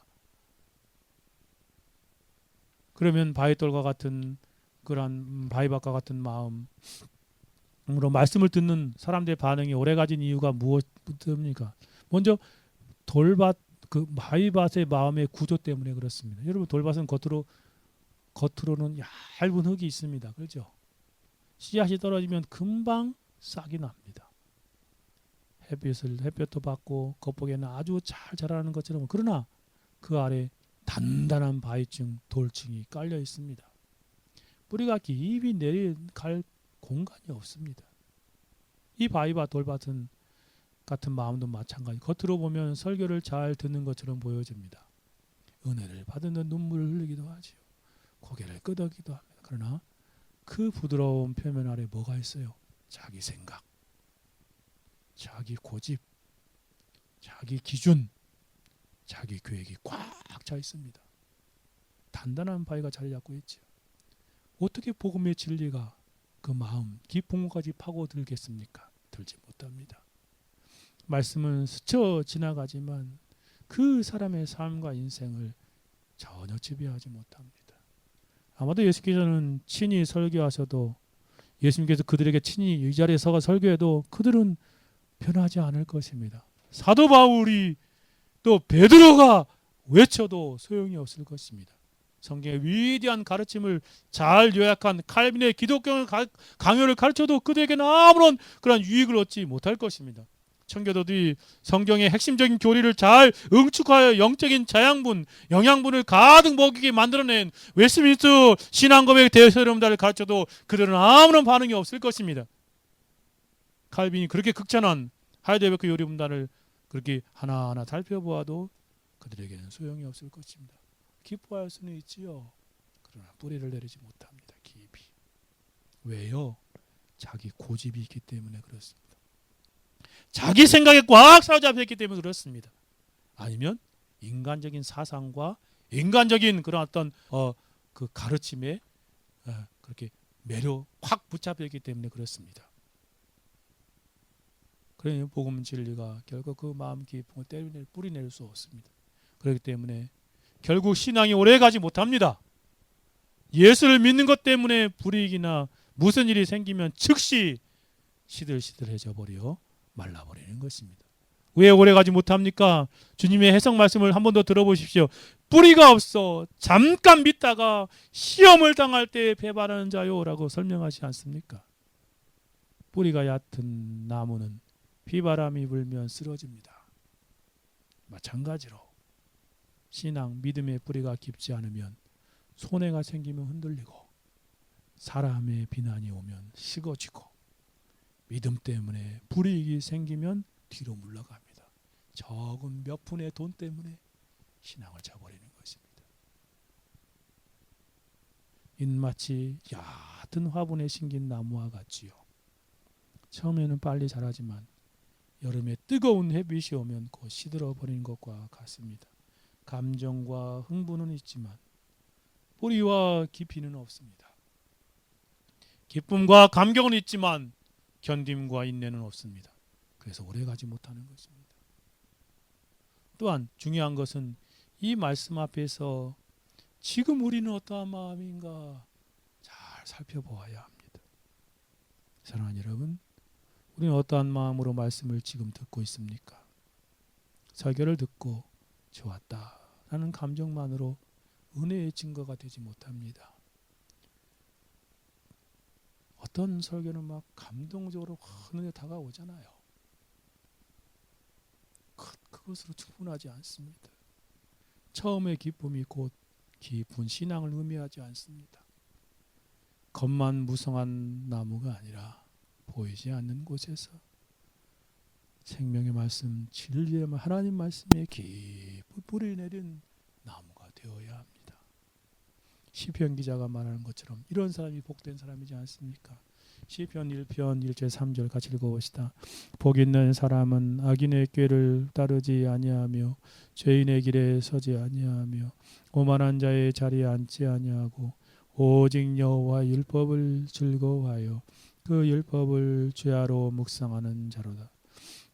그러면 바위돌과 같은 그런 바위밭과 같은 마음으로 말씀을 듣는 사람들의 반응이 오래가진 이유가 무엇입니까? 먼저 돌밭 그 바위밭의 마음의 구조 때문에 그렇습니다. 여러분 돌밭은 겉으로는 얇은 흙이 있습니다. 그렇죠? 씨앗이 떨어지면 금방 싹이 납니다. 햇볕도 받고 겉보기에는 아주 잘 자라는 것처럼, 그러나 그 아래 단단한 바위층, 돌층이 깔려 있습니다. 뿌리가 깊이 내려갈 공간이 없습니다. 이 바위밭, 돌밭은 같은 마음도 마찬가지. 겉으로 보면 설교를 잘 듣는 것처럼 보여집니다. 은혜를 받은 듯 눈물을 흘리기도 하지요. 고개를 끄덕이기도 합니다. 그러나 그 부드러운 표면 아래 뭐가 있어요? 자기 생각, 자기 고집, 자기 기준, 자기 계획이 꽉 차 있습니다. 단단한 바위가 자리 잡고 있죠. 어떻게 복음의 진리가 그 마음 깊은 곳까지 파고들겠습니까? 들지 못합니다. 말씀은 스쳐 지나가지만 그 사람의 삶과 인생을 전혀 지배하지 못합니다. 아마도 예수께서는 친히 설교하셔도, 예수님께서 그들에게 친히 이 자리에 서가 설교해도 그들은 변하지 않을 것입니다. 사도 바울이 또 베드로가 외쳐도 소용이 없을 것입니다. 성경의 위대한 가르침을 잘 요약한 칼빈의 기독교 강요를 가르쳐도 그들에게는 아무런 그런 유익을 얻지 못할 것입니다. 청교도들이 성경의 핵심적인 교리를 잘 응축하여 영적인 자양분, 영양분을 가득 먹이게 만들어낸 웨스트민스터 신앙고백 대서름단을 가르쳐도 그들은 아무런 반응이 없을 것입니다. 칼빈이 그렇게 극찬한 하이델베르크 요리분단을 그렇게 하나하나 살펴보아도 그들에게는 소용이 없을 것입니다. 기뻐할 수는 있지요. 그러나 뿌리를 내리지 못합니다. 깊이. 왜요? 자기 고집이 있기 때문에 그렇습니다. 자기 생각에 꽉 사로잡혔기 때문에 그렇습니다. 아니면 인간적인 사상과 인간적인 그런 어떤 그 가르침에 그렇게 매료 확 붙잡혔기 때문에 그렇습니다. 그러니 복음 진리가 결국 그 마음 깊은 걸 뿌리낼 수 없습니다. 그렇기 때문에 결국 신앙이 오래가지 못합니다. 예수를 믿는 것 때문에 불이익이나 무슨 일이 생기면 즉시 시들시들해져 버려 말라버리는 것입니다. 왜 오래가지 못합니까? 주님의 해석 말씀을 한 번 더 들어보십시오. 뿌리가 없어 잠깐 믿다가 시험을 당할 때 배반하는 자요라고 설명하지 않습니까? 뿌리가 얕은 나무는 비바람이 불면 쓰러집니다. 마찬가지로 신앙, 믿음의 뿌리가 깊지 않으면 손해가 생기면 흔들리고 사람의 비난이 오면 식어지고 믿음 때문에 불이익이 생기면 뒤로 물러갑니다. 적은 몇 푼의 돈 때문에 신앙을 저버리는 것입니다. 마치 얕은 화분에 심긴 나무와 같지요. 처음에는 빨리 자라지만 여름에 뜨거운 햇빛이 오면 곧 시들어버리는 것과 같습니다. 감정과 흥분은 있지만 뿌리와 깊이는 없습니다. 기쁨과 감격은 있지만 견딤과 인내는 없습니다. 그래서 오래가지 못하는 것입니다. 또한 중요한 것은 이 말씀 앞에서 지금 우리는 어떠한 마음인가 잘 살펴보아야 합니다. 사랑하는 여러분, 우리는 어떠한 마음으로 말씀을 지금 듣고 있습니까? 설교를 듣고 좋았다라는 감정만으로 은혜의 증거가 되지 못합니다. 어떤 설교는 막 감동적으로 흐르게 다가오잖아요. 그것으로 충분하지 않습니다. 처음의 기쁨이 곧 깊은 신앙을 의미하지 않습니다. 겉만 무성한 나무가 아니라 보이지 않는 곳에서 생명의 말씀, 진리의 하나님 말씀에 깊은 뿌리 내린 나무가 되어야 합니다. 시편 기자가 말하는 것처럼 이런 사람이 복된 사람이지 않습니까? 시편 1편 1절 3절 같이 읽어봅시다. 복 있는 사람은 악인의 꾀를 따르지 아니하며 죄인의 길에 서지 아니하며 오만한 자의 자리에 앉지 아니하고 오직 여호와의 율법을 즐거워하여 그 율법을 죄하로 묵상하는 자로다.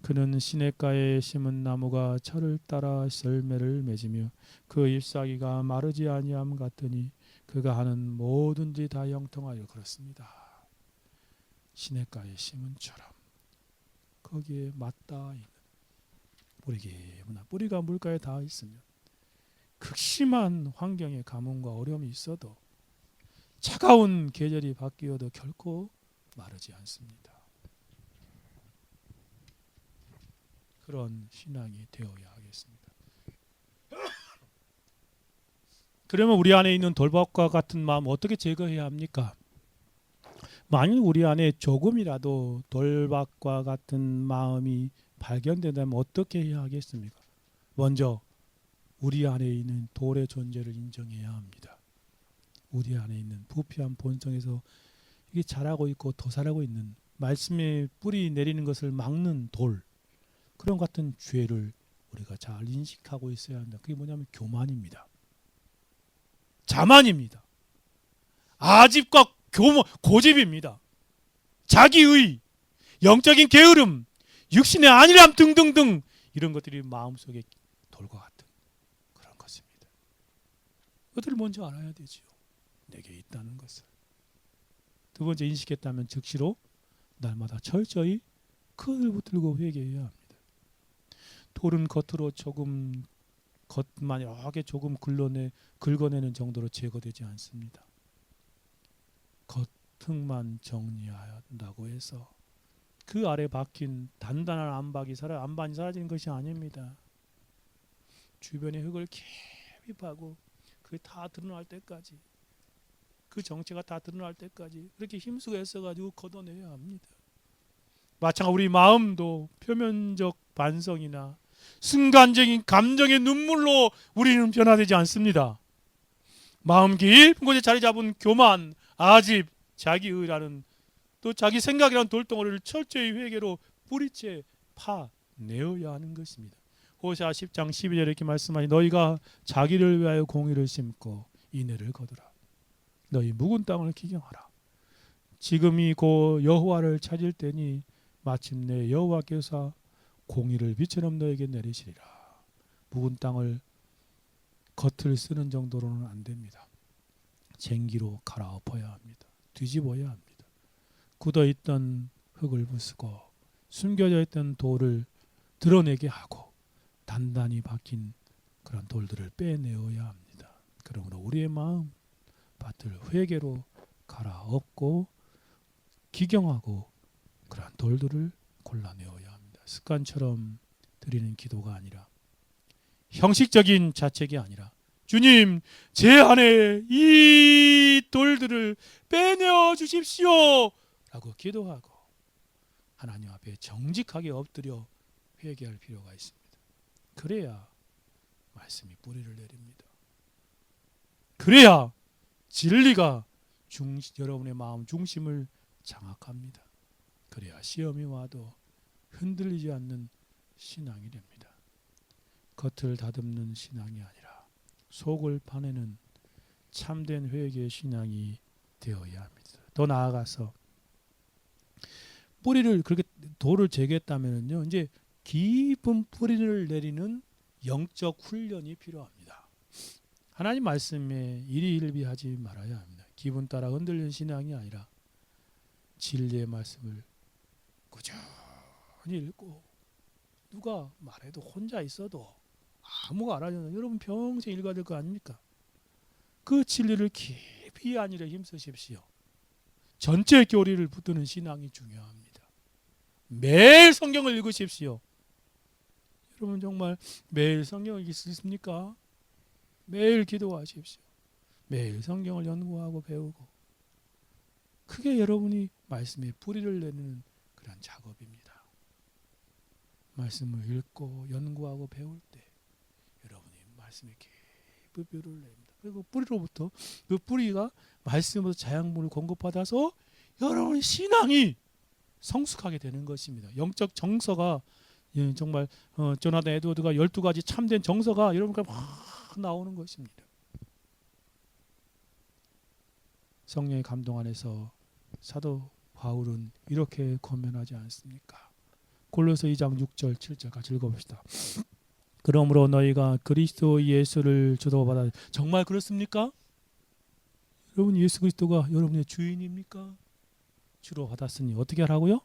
그는 시냇가에 심은 나무가 철을 따라 썰매를 맺으며 그 잎사귀가 마르지 아니함 같으니 그가 하는 뭐든지 다 형통하여 그렇습니다. 시냇가에 심은 처럼 거기에 맞닿아 있는 뿌리가 물가에 닿아 있으면 극심한 환경의 가뭄과 어려움이 있어도 차가운 계절이 바뀌어도 결코 마르지 않습니다. 그런 신앙이 되어야 하겠습니다. 그러면 우리 안에 있는 돌박과 같은 마음 어떻게 제거해야 합니까? 만일 우리 안에 조금이라도 돌박과 같은 마음이 발견된다면 어떻게 해야 하겠습니까? 먼저 우리 안에 있는 돌의 존재를 인정해야 합니다. 우리 안에 있는 부패한 본성에서 이게 자라고 있고 도살하고 있는 말씀의 뿌리 내리는 것을 막는 돌, 그런 같은 죄를 우리가 잘 인식하고 있어야 한다. 그게 뭐냐면 교만입니다. 자만입니다. 아집과 고집입니다. 자기의, 영적인 게으름, 육신의 안일함 등등등 이런 것들이 마음속에 돌과 같은 그런 것입니다. 그것을 먼저 알아야 되지요. 내게 있다는 것을. 두 번째 인식했다면 즉시로 날마다 철저히 그걸 붙들고 회개해야 합니다. 돌은 겉으로 조금 겉만 이렇게 조금 긁어내는 정도로 제거되지 않습니다. 겉흙만 정리한다고 해서 그 아래 박힌 단단한 안반이 사라지는 것이 아닙니다. 주변의 흙을 깊이 파고 그게 다 드러날 때까지, 그 정체가 다 드러날 때까지 그렇게 힘쓰고 애써가지고 걷어내야 합니다. 마찬가지로 우리 마음도 표면적 반성이나 순간적인 감정의 눈물로 우리는 변화되지 않습니다. 마음 깊은 곳에 자리 잡은 교만, 아집, 자기의라는 또 자기 생각이라는 돌덩어리를 철저히 회개로 뿌리째 파내어야 하는 것입니다. 호세아 10장 12절에 이렇게 말씀하니 너희가 자기를 위하여 공의를 심고 인애를 거두라. 너희 묵은 땅을 기경하라. 지금이 곧 여호와를 찾을 때니 마침내 여호와께서 공의를 비처럼 너에게 내리시리라. 묵은 땅을 겉을 쓰는 정도로는 안 됩니다. 쟁기로 갈아엎어야 합니다. 뒤집어야 합니다. 굳어있던 흙을 부수고 숨겨져 있던 돌을 드러내게 하고 단단히 박힌 그런 돌들을 빼내어야 합니다. 그러므로 우리의 마음 밭을 회개로 갈아엎고 기경하고 그러한 돌들을 골라내어야 합니다. 습관처럼 드리는 기도가 아니라, 형식적인 자책이 아니라, 주님, 제 안에 이 돌들을 빼내어 주십시오 라고 기도하고 하나님 앞에 정직하게 엎드려 회개할 필요가 있습니다. 그래야 말씀이 뿌리를 내립니다. 그래야 진리가 여러분의 마음 중심을 장악합니다. 그래야 시험이 와도 흔들리지 않는 신앙이 됩니다. 겉을 다듬는 신앙이 아니라 속을 파내는 참된 회개의 신앙이 되어야 합니다. 더 나아가서 뿌리를 그렇게 돌을 제거했다면요, 이제 깊은 뿌리를 내리는 영적 훈련이 필요합니다. 하나님 말씀에 일희일비하지 말아야 합니다. 기분 따라 흔들리는 신앙이 아니라 진리의 말씀을 꾸준히 읽고, 누가 말해도 혼자 있어도 아무가 알아주는 여러분 평생 읽어야 될 거 아닙니까? 그 진리를 깊이 안으려 힘쓰십시오. 전체 교리를 붙드는 신앙이 중요합니다. 매일 성경을 읽으십시오. 여러분 정말 매일 성경을 읽을 수 있습니까? 매일 기도하십시오. 매일 성경을 연구하고 배우고, 크게 여러분이 말씀에 뿌리를 내는 그런 작업입니다. 말씀을 읽고 연구하고 배울 때 여러분이 말씀에 깊이 뿌리를 냅니다. 그리고 뿌리로부터, 그 뿌리가 말씀으로 자양분을 공급받아서 여러분의 신앙이 성숙하게 되는 것입니다. 영적 정서가 정말 조나단 에드워드가 12가지 참된 정서가 여러분과 막 나오는 것입니다. 성령의 감동 안에서 사도 바울은 이렇게 권면하지 않습니까? 골로새 2장 6절 7절 같이 읽어봅시다. 그러므로 너희가 그리스도 예수를 주도 받아. 정말 그렇습니까? 여러분 예수 그리스도가 여러분의 주인입니까? 주로 받았으니 어떻게 하라고요?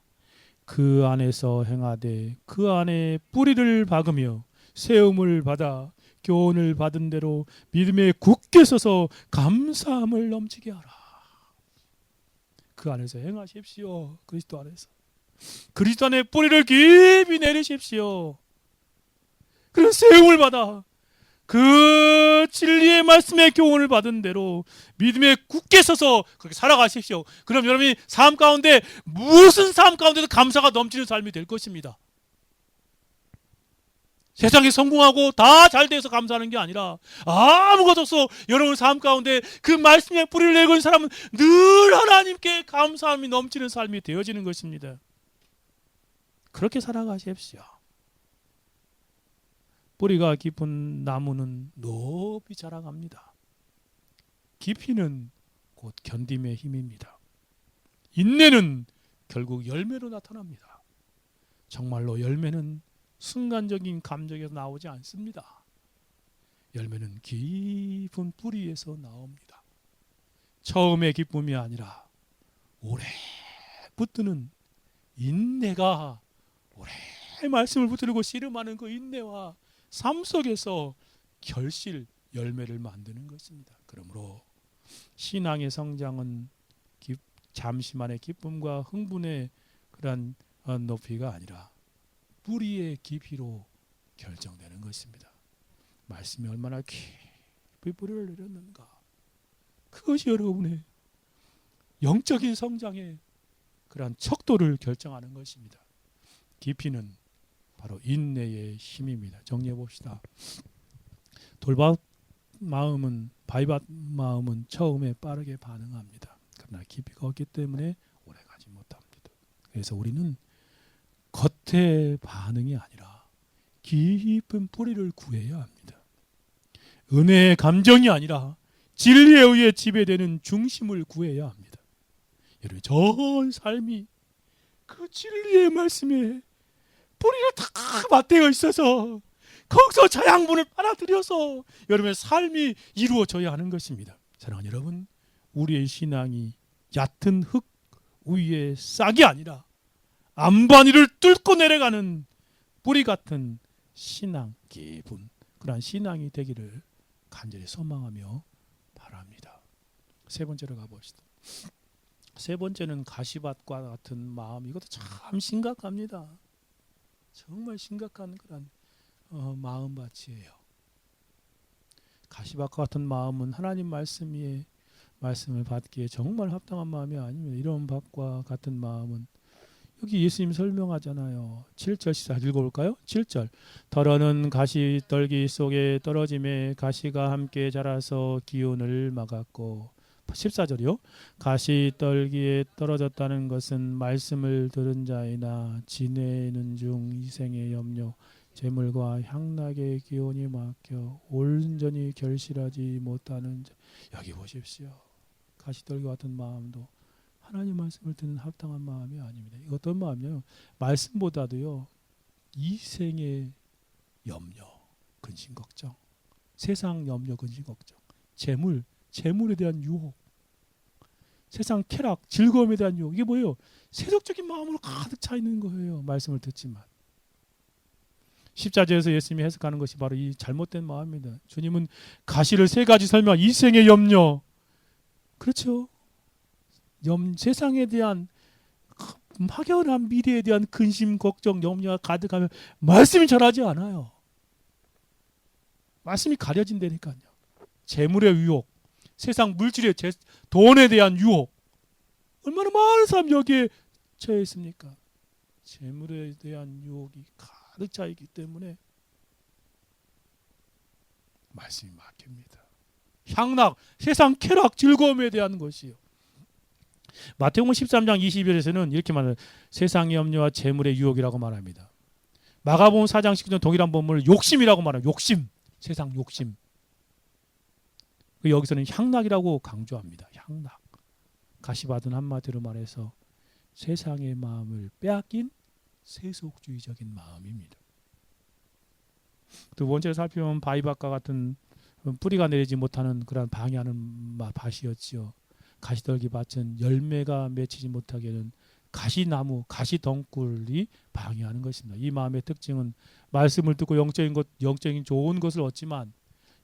그 안에서 행하되 그 안에 뿌리를 박으며 세움을 받아 교훈을 받은 대로 믿음에 굳게 서서 감사함을 넘치게 하라. 그 안에서 행하십시오. 그리스도 안에서. 그리스도 안에 뿌리를 깊이 내리십시오. 그런 세움을 받아 그 진리의 말씀의 교훈을 받은 대로 믿음에 굳게 서서 그렇게 살아가십시오. 그럼 여러분이 삶 가운데 무슨 삶 가운데도 감사가 넘치는 삶이 될 것입니다. 세상에 성공하고 다 잘 돼서 감사하는 게 아니라 아무것도 없어 여러분 삶 가운데 그 말씀의 뿌리를 내고 있는 사람은 늘 하나님께 감사함이 넘치는 삶이 되어지는 것입니다. 그렇게 살아가십시오. 뿌리가 깊은 나무는 높이 자라갑니다. 깊이는 곧 견딤의 힘입니다. 인내는 결국 열매로 나타납니다. 정말로 열매는 순간적인 감정에서 나오지 않습니다. 열매는 깊은 뿌리에서 나옵니다. 처음의 기쁨이 아니라 오래 붙드는 인내가, 오래 말씀을 붙들고 씨름하는 그 인내와 삶 속에서 결실 열매를 만드는 것입니다. 그러므로 신앙의 성장은 잠시만의 기쁨과 흥분의 그런 높이가 아니라 뿌리의 깊이로 결정되는 것입니다. 말씀이 얼마나 깊이 뿌리를 내렸는가, 그것이 여러분의 영적인 성장의 그러한 척도를 결정하는 것입니다. 깊이는 바로 인내의 힘입니다. 정리해 봅시다. 돌밭 마음은, 바위밭 마음은 처음에 빠르게 반응합니다. 그러나 깊이가 없기 때문에 오래가지 못합니다. 그래서 우리는 겉의 반응이 아니라 깊은 뿌리를 구해야 합니다. 은혜의 감정이 아니라 진리에 의해 지배되는 중심을 구해야 합니다. 여러분 전 삶이 그 진리의 말씀에 뿌리가 다 맞대어 있어서 거기서 자양분을 빨아들여서 여러분의 삶이 이루어져야 하는 것입니다. 사랑하는 여러분, 우리의 신앙이 얕은 흙 위에 싹이 아니라 안반이를 뚫고 내려가는 뿌리 같은 신앙, 깊은 그러한 신앙이 되기를 간절히 소망하며 바랍니다. 세 번째로 가봅시다. 세 번째는 가시밭과 같은 마음. 이것도 참 심각합니다. 정말 심각한 그런 마음밭이에요. 가시밭과 같은 마음은 하나님 말씀을 받기에 정말 합당한 마음이 아닙니다. 이런 밭과 같은 마음은 여기 예수님 설명하잖아요. 7절 시작 읽어볼까요? 7절 더러는 가시떨기 속에 떨어짐에 가시가 함께 자라서 기운을 막았고, 14절이요. 가시떨기에 떨어졌다는 것은 말씀을 들은 자이나 지내는 중 이생의 염려 재물과 향락의 기운이 막혀 온전히 결실하지 못하는 자. 여기 보십시오. 가시떨기 같은 마음도 하나님 말씀을 듣는 합당한 마음이 아닙니다. 이거 어떤 마음이요? 말씀보다도요, 이생의 염려, 근심 걱정, 세상 염려, 근심 걱정, 재물에 대한 유혹, 세상 쾌락, 즐거움에 대한 유혹, 이게 뭐예요? 세속적인 마음으로 가득 차 있는 거예요. 말씀을 듣지만. 십자가에서 예수님이 해석하는 것이 바로 이 잘못된 마음입니다. 주님은 가시를 세 가지 설명, 이생의 염려, 그렇죠? 세상에 대한 막연한 미래에 대한 근심, 걱정, 염려가 가득하면 말씀이 전하지 않아요. 말씀이 가려진다니까요. 재물의 유혹, 세상 물질의 돈에 대한 유혹, 얼마나 많은 사람이 여기에 처해 있습니까? 재물에 대한 유혹이 가득 차 있기 때문에 말씀이 막힙니다. 향락, 세상 쾌락, 즐거움에 대한 것이요. 마태복음 13장 20절에서는 이렇게 말해요. 세상의 염려와 재물의 유혹이라고 말합니다. 마가복음 4장 19절 동일한 본문을 욕심이라고 말해요. 욕심, 세상 욕심. 여기서는 향락이라고 강조합니다. 향락. 가시받은 한마디로 말해서 세상의 마음을 빼앗긴 세속주의적인 마음입니다. 두 번째로 살펴보면 바위밭과 같은 뿌리가 내리지 못하는 그런 방해하는 밭이었지요. 가시떨기 밭은 열매가 맺히지 못하게 하는 가시나무, 가시덩굴이 방해하는 것입니다. 이 마음의 특징은 말씀을 듣고 영적인 좋은 것을 얻지만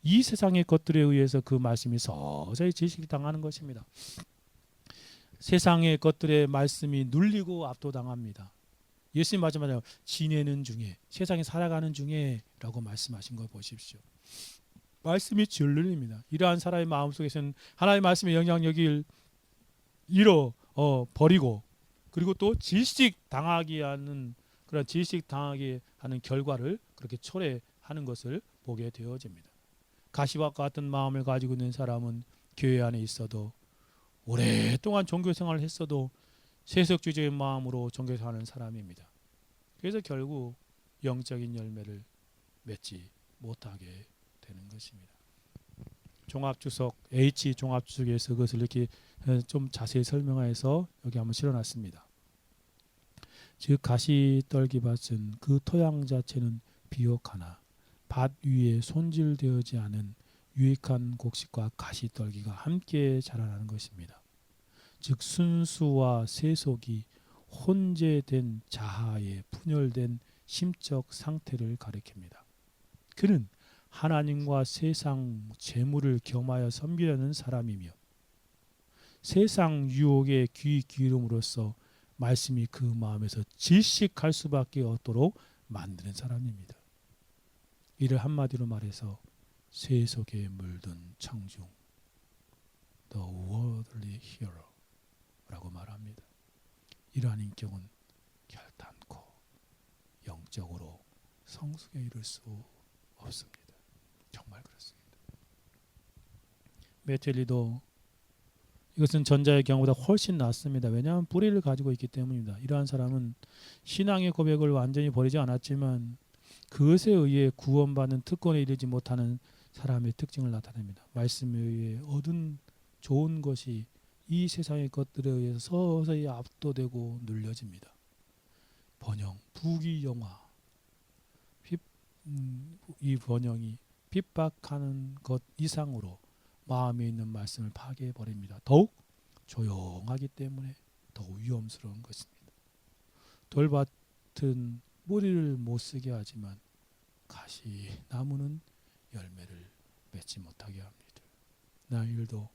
이 세상의 것들에 의해서 그 말씀이 서서히 질식당하는 것입니다. 세상의 것들의 말씀이 눌리고 압도당합니다. 예수님 마지막에 지내는 중에, 세상에 살아가는 중에 라고 말씀하신 거 보십시오. 말씀이 진리입니다. 이러한 사람의 마음속에서는 하나님의 말씀의 영향력을 버리고 그리고 또 질식당하게 하는 그런 질식당하게 하는 결과를 그렇게 초래하는 것을 보게 되어집니다. 가시밭과 같은 마음을 가지고 있는 사람은 교회 안에 있어도 오랫동안 종교생활을 했어도 세속주의적인 마음으로 종교생활하는 사람입니다. 그래서 결국 영적인 열매를 맺지 못하게 되는 것입니다. 종합주석 H 종합주석에서 그것을 이렇게 좀 자세히 설명해서 여기 한번 실어놨습니다. 즉 가시떨기밭은 그 토양 자체는 비옥하나 밭 위에 손질되어지 않은 유익한 곡식과 가시떨기가 함께 자라나는 것입니다. 즉 순수와 세속이 혼재된 자아에 분열된 심적 상태를 가리킵니다. 그는 하나님과 세상 재물을 겸하여 섬기려는 사람이며 세상 유혹에 귀 기울임으로써 말씀이 그 마음에서 질식할 수밖에 없도록 만드는 사람입니다. 이를 한마디로 말해서 세속에 물든 청중, the worldly hero 라고 말합니다. 이러한 인격은 결단코 영적으로 성숙에 이를 수 없습니다. 정말 그렇습니다. 메텔리도 이것은 전자의 경우보다 훨씬 낫습니다. 왜냐하면 뿌리를 가지고 있기 때문입니다. 이러한 사람은 신앙의 고백을 완전히 버리지 않았지만 그것에 의해 구원받는 특권에 이르지 못하는 사람의 특징을 나타냅니다. 말씀에 의해 얻은 좋은 것이 이 세상의 것들에 의해서 서서히 압도되고 눌려집니다. 번영, 부귀영화, 이 번영이 핍박하는 것 이상으로 마음에 있는 말씀을 파괴해버립니다. 더욱 조용하기 때문에 더욱 위험스러운 것입니다. 돌밭은 뿌리를 못쓰게 하지만 가시나무는 열매를 맺지 못하게 합니다. 나일도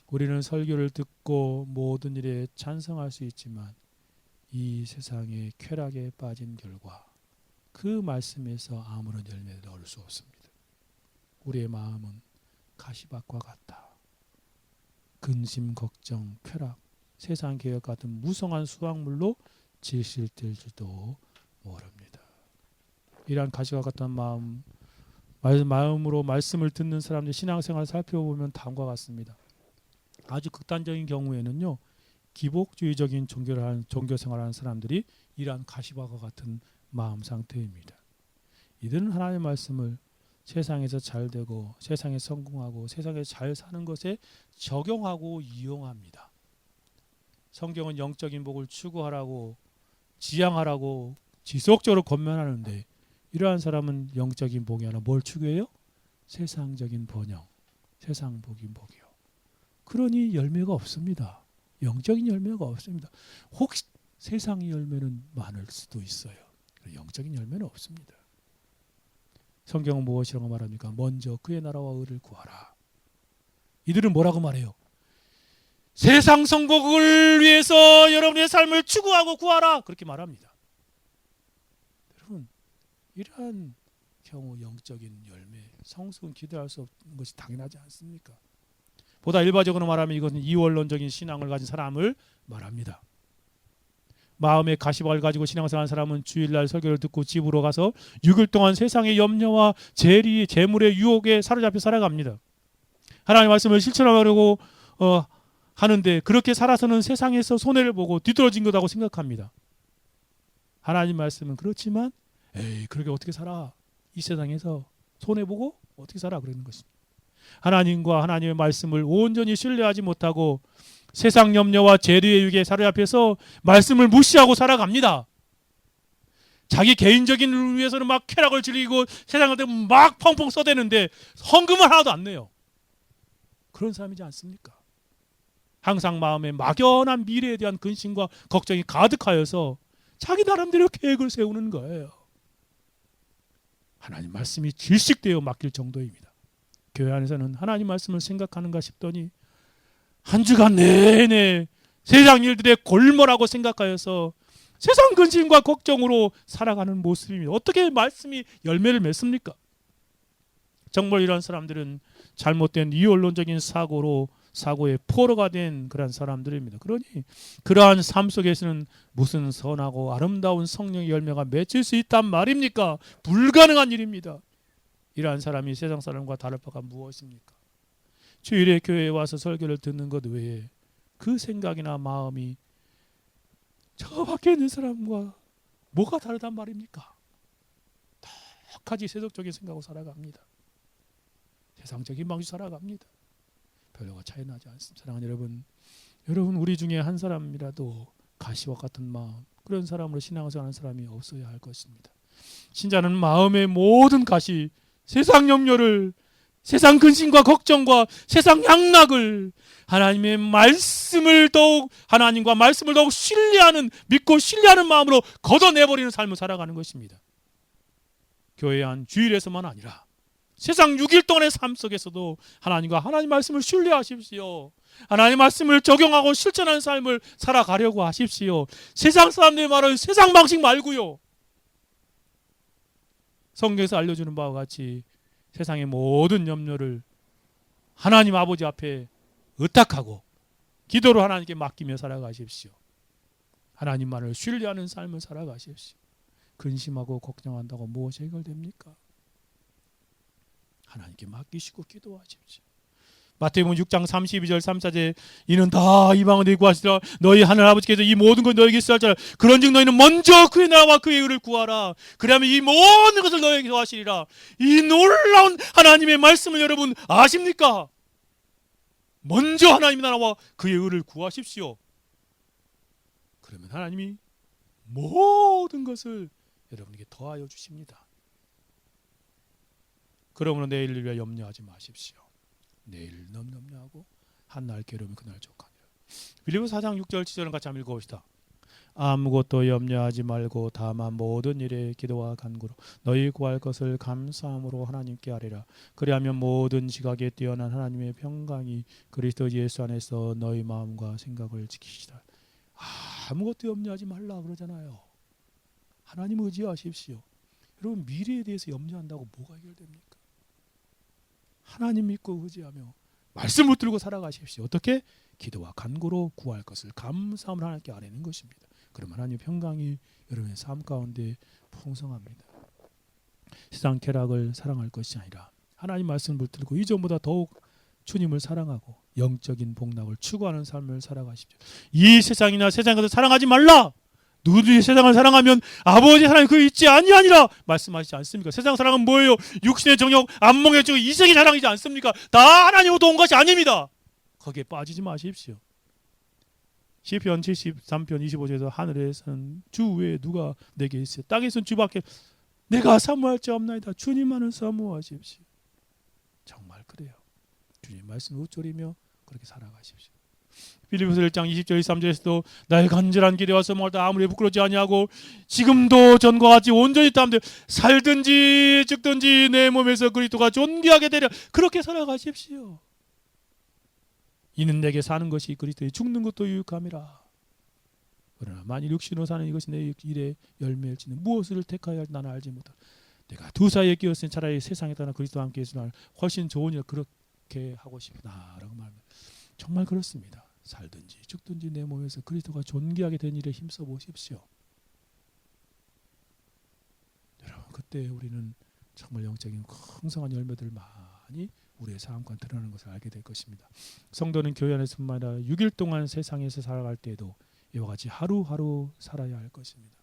우리는 설교를 듣고 모든 일에 찬성할 수 있지만 이 세상의 쾌락에 빠진 결과 그 말씀에서 아무런 열매를 얻을 수 없습니다. 우리의 마음은 가시밭과 같다. 근심, 걱정, 쾌락, 세상 계획 같은 무성한 수확물로 질실될지도 모릅니다. 이러한 가시와 같은 마음으로 말씀을 듣는 사람들 신앙생활을 살펴보면 다음과 같습니다. 아주 극단적인 경우에는요, 기복주의적인 종교생활하는 사람들이 이러한 가시밭과 같은 마음 상태입니다. 이들은 하나님의 말씀을 세상에서 잘 되고 세상에 성공하고 세상에 잘 사는 것에 적용하고 이용합니다. 성경은 영적인 복을 추구하라고 지향하라고 지속적으로 권면하는데 이러한 사람은 영적인 복이 아니라 뭘 추구해요? 세상적인 번영, 세상 복이요. 그러니 열매가 없습니다. 영적인 열매가 없습니다. 혹시 세상의 열매는 많을 수도 있어요. 영적인 열매는 없습니다. 성경은 무엇이라고 말합니까? 먼저 그의 나라와 의를 구하라. 이들은 뭐라고 말해요? 세상 성공을 위해서 여러분의 삶을 추구하고 구하라, 그렇게 말합니다. 여러분, 이러한 경우 영적인 열매, 성숙은 기대할 수 없는 것이 당연하지 않습니까? 보다 일반적으로 말하면 이것은 이원론적인 신앙을 가진 사람을 말합니다. 마음의 가시박을 가지고 신앙생활하는 사람은 주일날 설교를 듣고 집으로 가서 6일 동안 세상의 염려와 재리, 재물의 유혹에 사로잡혀 살아갑니다. 하나님의 말씀을 실천하려고 하는데 그렇게 살아서는 세상에서 손해를 보고 뒤떨어진 거라고 생각합니다. 하나님 말씀은 그렇지만 에이, 그렇게 어떻게 살아? 이 세상에서 손해보고 어떻게 살아? 그러는 것입니다. 하나님과 하나님의 말씀을 온전히 신뢰하지 못하고 세상 염려와 재리의 유혹에 사로잡혀서 말씀을 무시하고 살아갑니다. 자기 개인적인 룰 위해서는 막 쾌락을 즐기고 세상을 막 펑펑 써대는데 헌금을 하나도 안 내요. 그런 사람이지 않습니까? 항상 마음에 막연한 미래에 대한 근심과 걱정이 가득하여서 자기 나름대로 계획을 세우는 거예요. 하나님 말씀이 질식되어 맡길 정도입니다. 교회 안에서는 하나님 말씀을 생각하는가 싶더니 한 주간 내내 세상 일들에 골몰하고 생각하여서 세상 근심과 걱정으로 살아가는 모습입니다. 어떻게 말씀이 열매를 맺습니까? 정말 이런 사람들은 잘못된 이원론적인 사고에 포로가 된 그런 사람들입니다. 그러니 그러한 삶 속에서는 무슨 선하고 아름다운 성령의 열매가 맺힐 수 있단 말입니까? 불가능한 일입니다. 이러한 사람이 세상 사람과 다를 바가 무엇입니까? 주일에 교회에 와서 설교를 듣는 것 외에 그 생각이나 마음이 저 밖에 있는 사람과 뭐가 다르단 말입니까? 똑같이 세속적인 생각으로 살아갑니다. 세상적인 방식으로 살아갑니다. 별로가 차이 나지 않습니다. 사랑하는 여러분 우리 중에 한 사람이라도 가시와 같은 마음, 그런 사람으로 신앙생활 하는 사람이 없어야 할 것입니다. 신자는 마음의 모든 가시, 세상 염려를, 세상 근심과 걱정과 세상 양락을 하나님의 말씀을 더욱, 하나님과 말씀을 더욱 믿고 신뢰하는 마음으로 걷어내버리는 삶을 살아가는 것입니다. 교회 안 주일에서만 아니라 세상 6일 동안의 삶 속에서도 하나님과 하나님 말씀을 신뢰하십시오. 하나님 말씀을 적용하고 실천하는 삶을 살아가려고 하십시오. 세상 사람들의 말은 세상 방식 말고요. 성경에서 알려주는 바와 같이 세상의 모든 염려를 하나님 아버지 앞에 의탁하고 기도로 하나님께 맡기며 살아가십시오. 하나님만을 신뢰하는 삶을 살아가십시오. 근심하고 걱정한다고 무엇이 해결됩니까? 하나님께 맡기시고 기도하십시오. 마태복음 6장 32절 3-4절 이는 다 이방을 내게 구하시라. 너희 하늘 아버지께서 이 모든 걸 너에게 쓰하시라. 그런즉 너희는 먼저 그의 나라와 그의 의를 구하라. 그러면 이 모든 것을 너에게 더하시리라. 이 놀라운 하나님의 말씀을 여러분 아십니까? 먼저 하나님의 나라와 그의 의를 구하십시오. 그러면 하나님이 모든 것을 여러분에게 더하여 주십니다. 그러므로 내일을 위하여 염려하지 마십시오. 내일 염려하고 한날 괴로움이 그날 족하니라. 빌립보서 4장 6절 7절은 같이 한번 읽어봅시다. 아무것도 염려하지 말고 다만 모든 일에 기도와 간구로 너희 구할 것을 감사함으로 하나님께 아뢰라. 그리하면 모든 지각에 뛰어난 하나님의 평강이 그리스도 예수 안에서 너희 마음과 생각을 지키시다. 아무것도 염려하지 말라 그러잖아요. 하나님 의지하십시오. 여러분 미래에 대해서 염려한다고 뭐가 해결됩니까? 하나님 믿고 의지하며 말씀을 들고 살아가십시오. 어떻게? 기도와 간구로 구할 것을 감사함으로 하나님께 아뢰는 것입니다. 그러면 하나님의 평강이 여러분의 삶 가운데 풍성합니다. 세상 쾌락을 사랑할 것이 아니라 하나님 말씀을 들고 이전보다 더욱 주님을 사랑하고 영적인 복락을 추구하는 삶을 살아가십시오. 이 세상이나 세상 것을 사랑하지 말라. 누구든지 세상을 사랑하면 아버지의 사랑이 그에 있지 아니하니라 말씀하시지 않습니까? 세상 사랑은 뭐예요? 육신의 정욕, 안목의 정욕, 이생의 자랑이지 않습니까? 다 하나님으로부터 온 것이 아닙니다. 거기에 빠지지 마십시오. 시편 73편 25절에서 하늘에서는 주 외에 누가 내게 있어요? 땅에서는 주밖에 내가 사모할 자 없나이다. 주님만을 사모하십시오. 정말 그래요. 주님 말씀을 우쭐이며 그렇게 살아가십시오. 빌립보서 1장 20절 23절에서도 나의 간절한 기대와 소망을 다 아무리 부끄럽지 아니하고 지금도 전과 같이 온전히 따르되 살든지 죽든지 내 몸에서 그리스도가 존귀하게 되려 그렇게 살아가십시오. 이는 내게 사는 것이 그리스도의 죽는 것도 유익함이라. 그러나 만일 육신으로 사는 이것이 내 일의 열매일지는 무엇을 택하여야 할지 나는 알지 못하라. 내가 두 사이에 끼었으니 차라리 세상에 떠나 그리스도와 함께 있으나 훨씬 좋은 일 그렇게 하고 싶다라고 말합니다. 정말 그렇습니다. 살든지 죽든지 내 몸에서 그리스도가 존귀하게 된 일에 힘써 보십시오. 여러분, 그때 우리는 정말 영적인 풍성한 열매들 많이 우리의 삶과 드러나는 것을 알게 될 것입니다. 성도는 교회 안에서뿐만 아니라 6일 동안 세상에서 살아갈 때에도 이와 같이 하루하루 살아야 할 것입니다.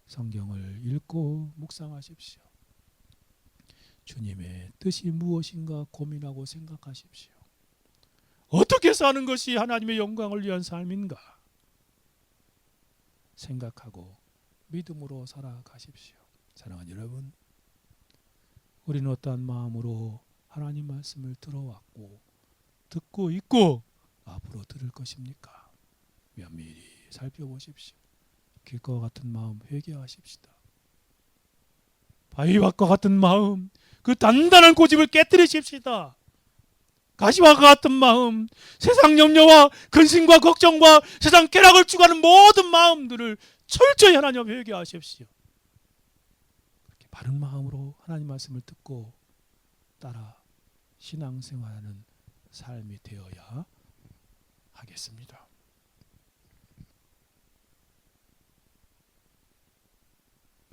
성경을 읽고 묵상하십시오. 주님의 뜻이 무엇인가 고민하고 생각하십시오. 어떻게 사는 것이 하나님의 영광을 위한 삶인가 생각하고 믿음으로 살아가십시오. 사랑하는 여러분, 우리는 어떠한 마음으로 하나님 말씀을 들어왔고 듣고 있고 앞으로 들을 것입니까? 면밀히 살펴보십시오. 길과 같은 마음 회개하십시다. 바위밭과 같은 마음, 그 단단한 고집을 깨뜨리십시다. 가시와 같은 마음, 세상 염려와 근심과 걱정과 세상 쾌락을 추구하는 모든 마음들을 철저히 하나님 앞에 회개하십시오. 그렇게 바른 마음으로 하나님 말씀을 듣고 따라 신앙생활하는 삶이 되어야 하겠습니다.